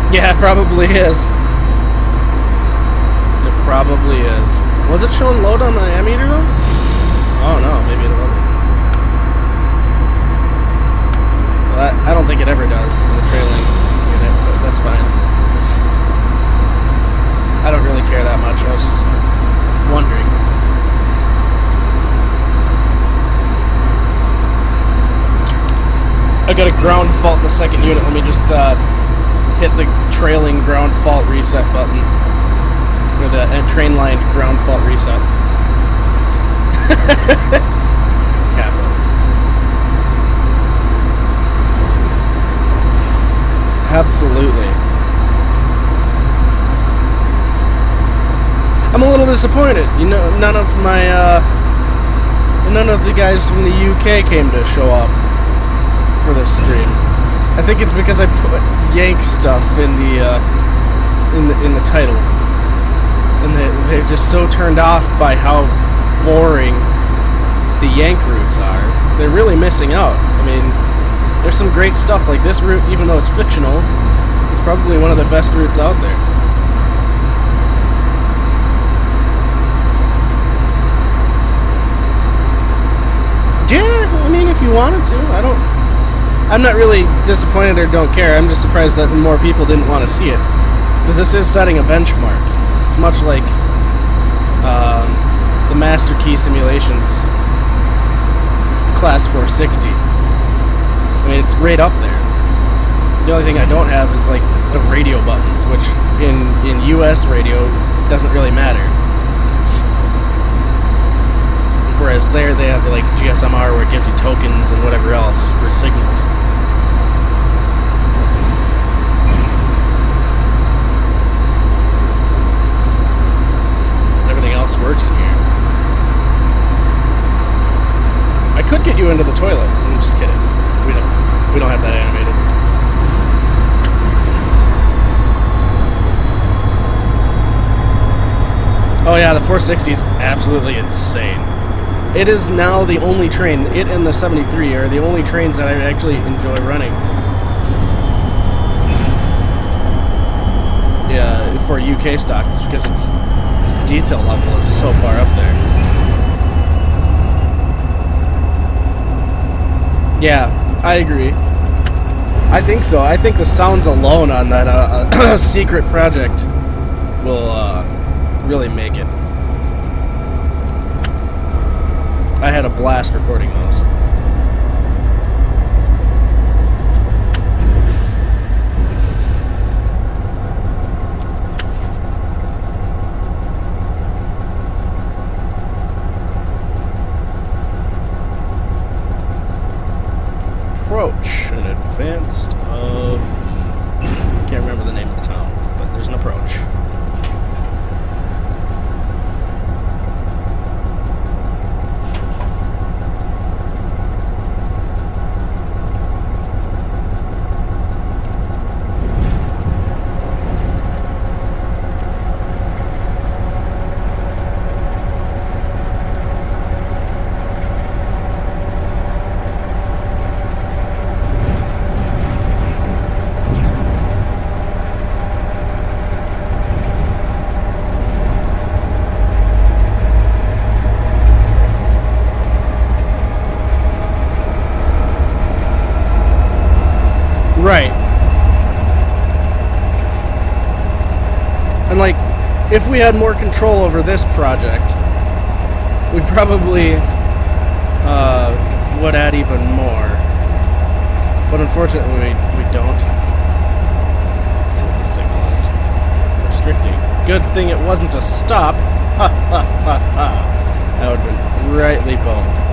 Yeah, it probably is. It probably is. Was it showing load on the ammeter though? Oh no, maybe it wasn't. Well, I don't think it ever does in the trailing unit, but that's fine. I don't really care that much. I was just wondering. I got a ground fault in the second unit. Let me just hit the trailing ground fault reset button. Or the train line ground fault reset. Capital. Absolutely. I'm a little disappointed. You know, none of the guys from the UK came to show up for this stream. I think it's because I put Yank stuff in the title, and they're just so turned off by how boring the Yank routes are. They're really missing out. I mean, there's some great stuff like this route, even though it's fictional. It's probably one of the best routes out there. Yeah, I mean, if you wanted to, I'm not really disappointed or don't care. I'm just surprised that more people didn't want to see it. Because this is setting a benchmark. It's much like the Master Key Simulations Class 460. I mean, it's right up there. The only thing I don't have is like the radio buttons, which in US radio doesn't really matter. Whereas there they have like GSMR where it gives you tokens and whatever else for signals. Everything else works in here. I could get you into the toilet. I'm just kidding. We don't have that animated. Oh yeah, the 460 is absolutely insane. It is now the only train, it and the 73 are the only trains that I actually enjoy running. Yeah, for UK stock, it's because its detail level is so far up there. Yeah, I agree. I think so. I think the sounds alone on that secret project will really make it. I had a blast recording those. Approach an advanced of... can't remember the name of the town, but there's an approach. Right. if we had more control over this project, we probably would add even more. But unfortunately, we don't. Let's see what the signal is. Restricting. Good thing it wasn't a stop. Ha ha ha ha. That would have been rightly boned.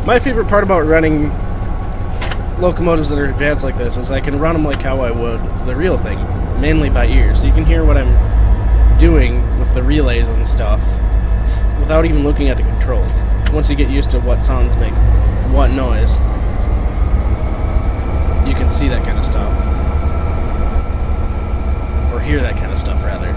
My favorite part about running locomotives that are advanced like this is I can run them like how I would the real thing, mainly by ear. So you can hear what I'm doing with the relays and stuff without even looking at the controls. Once you get used to what sounds make what noise, you can see that kind of stuff. Or hear that kind of stuff, rather.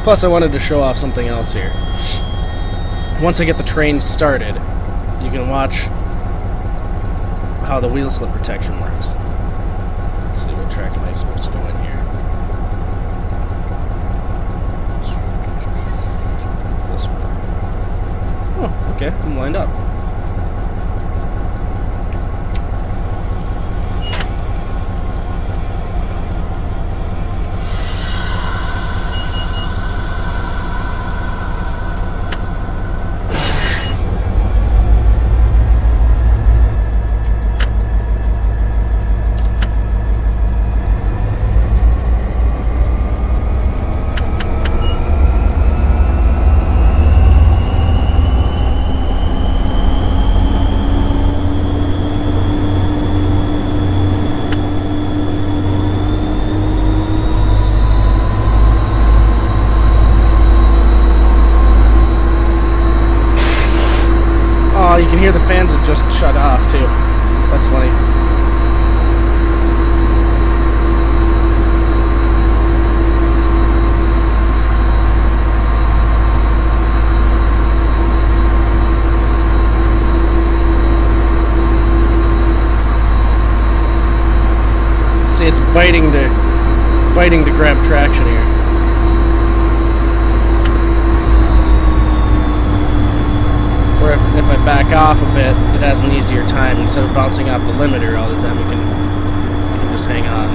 Plus, I wanted to show off something else here. Once I get the train started, you can watch how the wheel slip protection works. Let's see, what track am I supposed to go in here? This one. Oh, okay, I'm lined up. You can hear the fans have just shut off too. That's funny. See, it's biting to grab traction here. Or if I back off a bit, it has an easier time. Instead of bouncing off the limiter all the time, you can just hang on.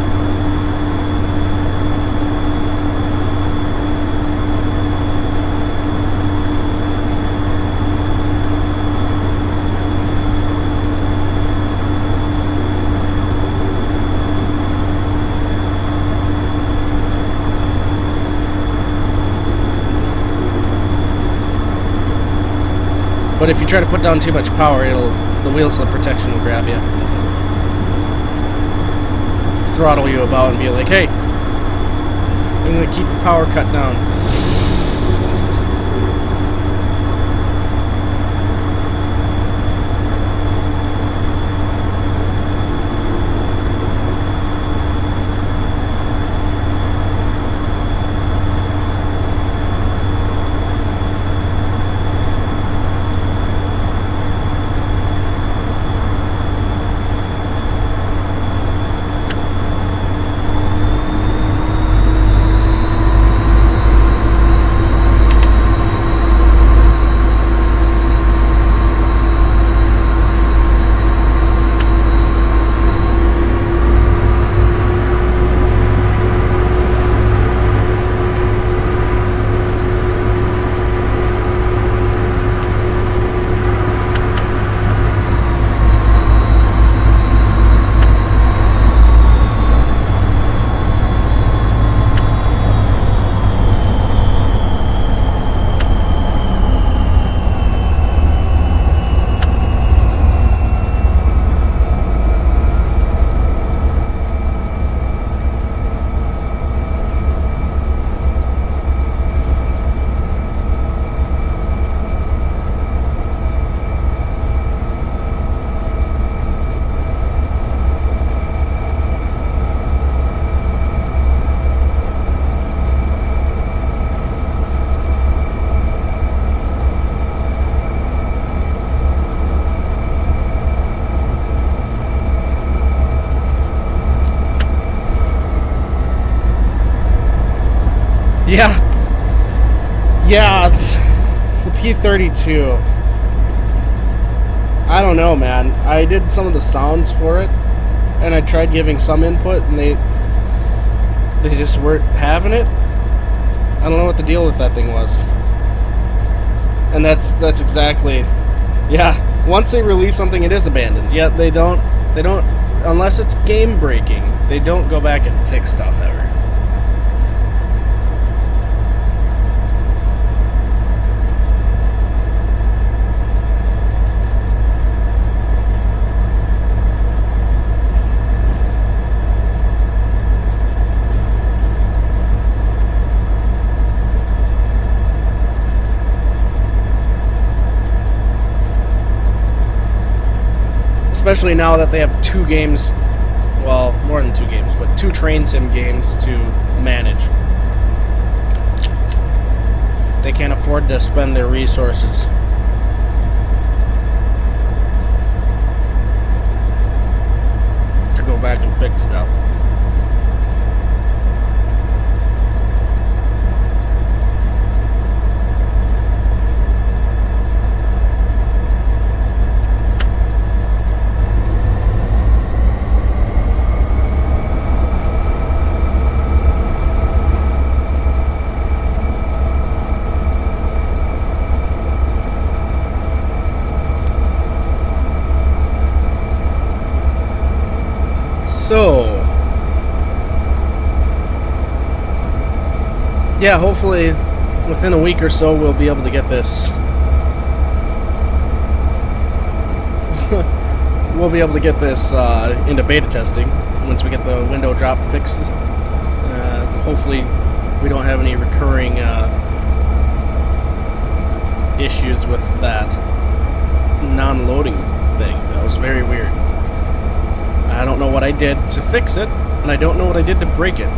But if you try to put down too much power, the wheel slip protection will grab you. Throttle you about and be like, hey, I'm gonna keep your power cut down. Yeah, the P32. I don't know, man. I did some of the sounds for it, and I tried giving some input, and they just weren't having it. I don't know what the deal with that thing was. And that's exactly, yeah. Once they release something, it is abandoned. Yet they don't, unless it's game breaking, they don't go back and fix stuff ever. Especially now that they have 2 games, well, more than 2 games, but 2 train sim games to manage. They can't afford to spend their resources. To go back and fix stuff. So, yeah, hopefully within a week or so we'll be able to get this. We'll be able to get this into beta testing once we get the window drop fixed. Hopefully we don't have any recurring issues with that non-loading thing. That was very weird. I don't know what I did to fix it, and I don't know what I did to break it.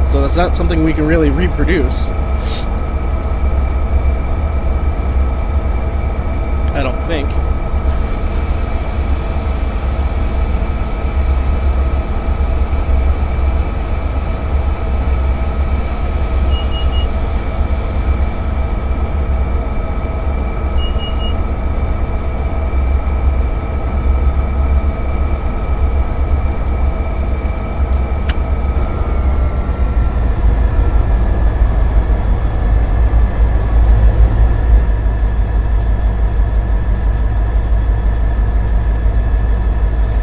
So that's not something we can really reproduce. I don't think.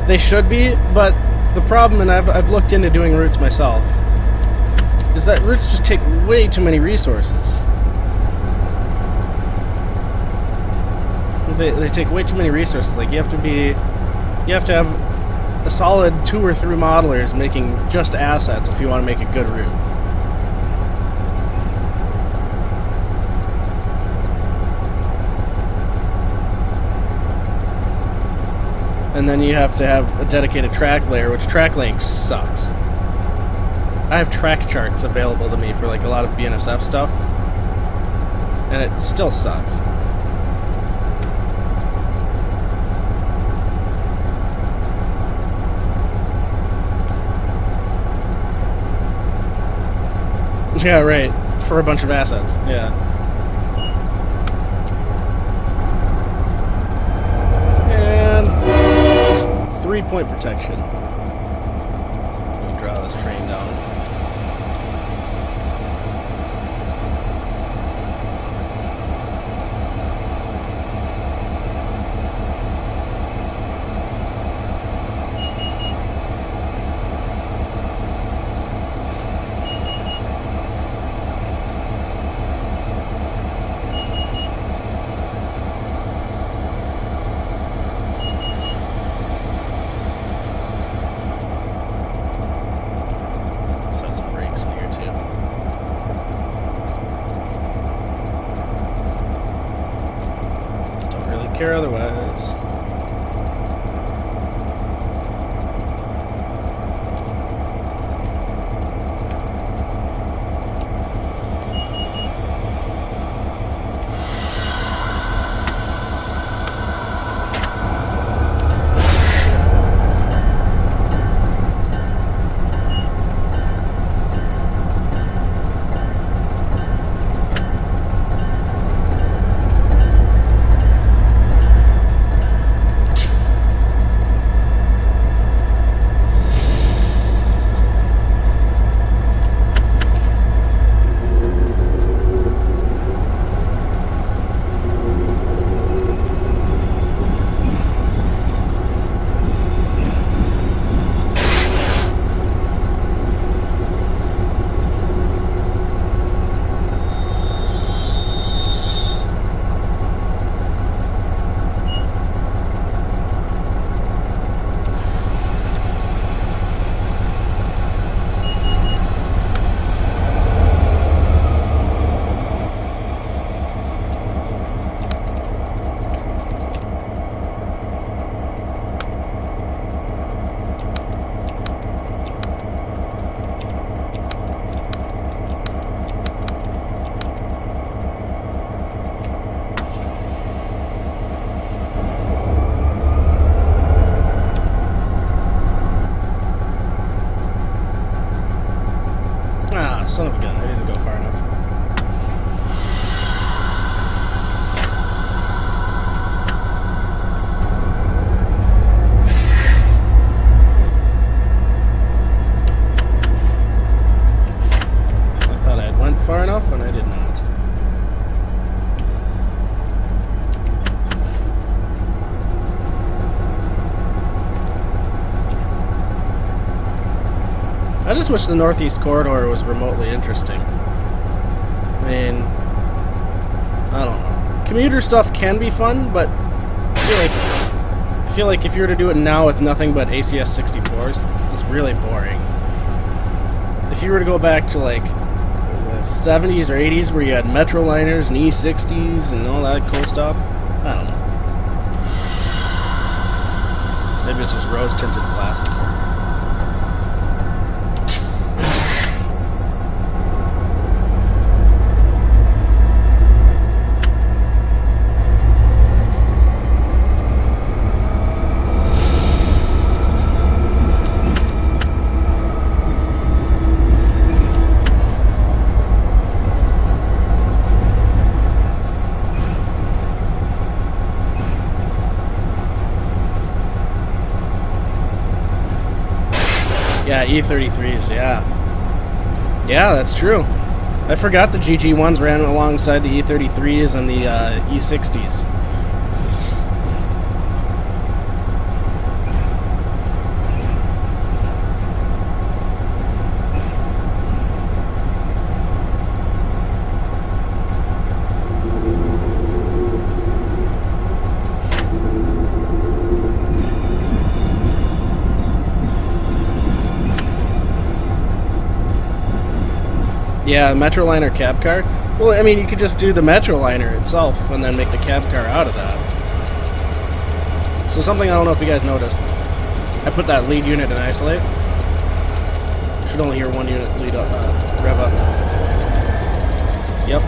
They should be, but the problem, and I've looked into doing routes myself, is that routes just take way too many resources. they take way too many resources. Like, you have to have a solid 2 or 3 modelers making just assets if you want to make a good route. And then you have to have a dedicated track layer, which track laying sucks. I have track charts available to me for like a lot of BNSF stuff, and it still sucks. Yeah, right. For a bunch of assets. Yeah. And 3-point protection. Let me draw this train down. Care otherwise. Son of a gun, I didn't go far enough. I thought I had went far enough, and I did not. I just wish the Northeast Corridor was remotely interesting. I mean, I don't know. Commuter stuff can be fun, but I feel like if you were to do it now with nothing but ACS 64s, it's really boring. If you were to go back to like the 70s or 80s where you had Metroliners and E60s and all that cool stuff, I don't know. Maybe it's just rose-tinted glasses. Yeah, E33s, yeah. Yeah, that's true. I forgot the GG1s ran alongside the E33s and the E60s. Yeah, Metroliner cab car. Well, I mean, you could just do the Metroliner itself and then make the cab car out of that. So something I don't know if you guys noticed. I put that lead unit in isolate. Should only hear one unit lead up, rev up. Yep.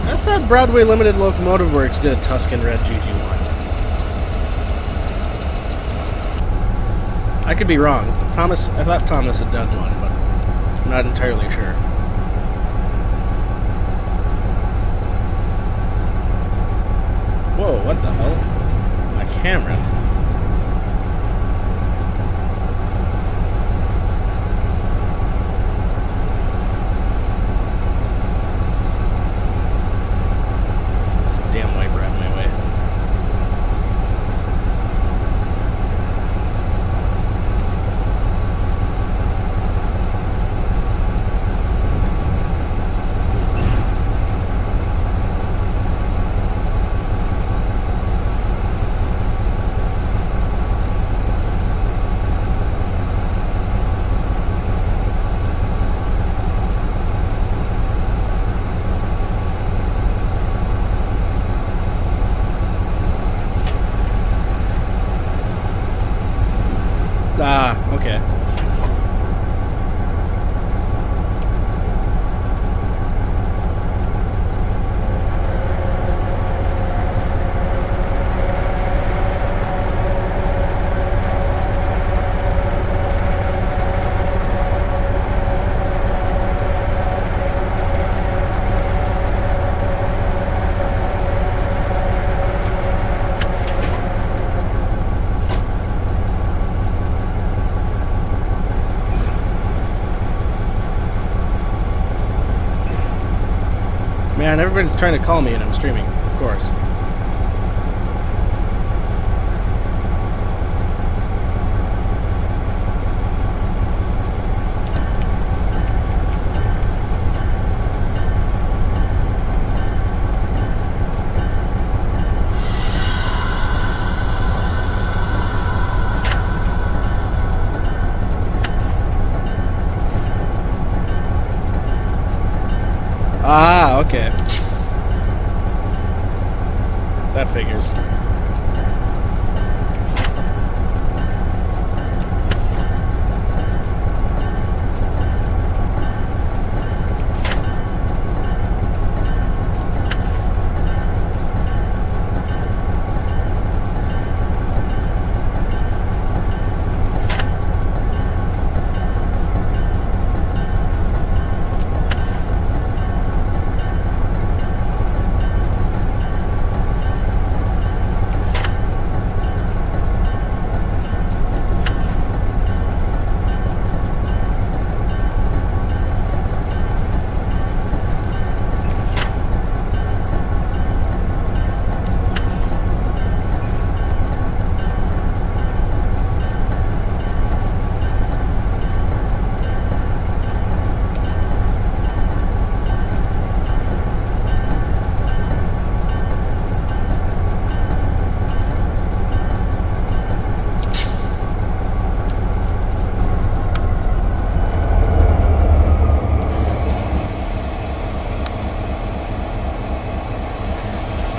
I thought Broadway Limited Locomotive Works did a Tuscan Red GG1. I could be wrong. I thought Thomas had done one, but I'm not entirely sure. Whoa, what the hell? My camera. This damn wiper out of my way. Ah, okay. Man, everybody's trying to call me and I'm streaming, of course. Ah, okay. That figures.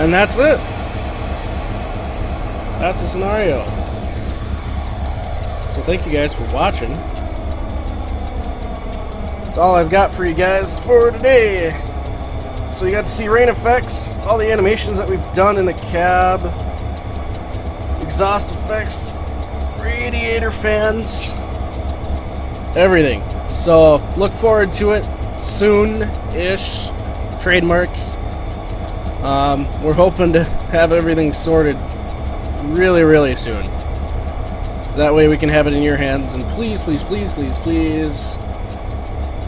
And that's it. That's the scenario. So thank you guys for watching. That's all I've got for you guys for today. So you got to see rain effects, all the animations that we've done in the cab, exhaust effects, radiator fans, everything. So look forward to it soon-ish. Trademark. We're hoping to have everything sorted really, really soon. That way we can have it in your hands, and please, please, please, please, please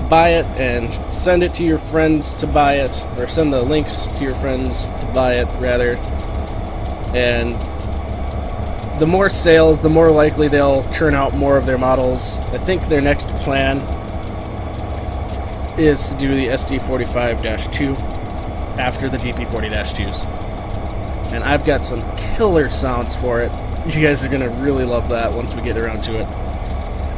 buy it and send it to your friends to buy it, or send the links to your friends to buy it, rather. And the more sales, the more likely they'll churn out more of their models. I think their next plan is to do the SD45-2 after the GP40-2s. And I've got some killer sounds for it. You guys are going to really love that once we get around to it.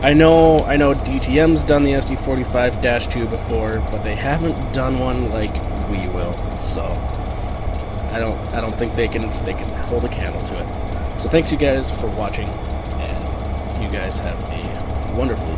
I know DTM's done the SD45-2 before, but they haven't done one like we will. So I don't think they can hold a candle to it. So thanks you guys for watching, and you guys have a wonderful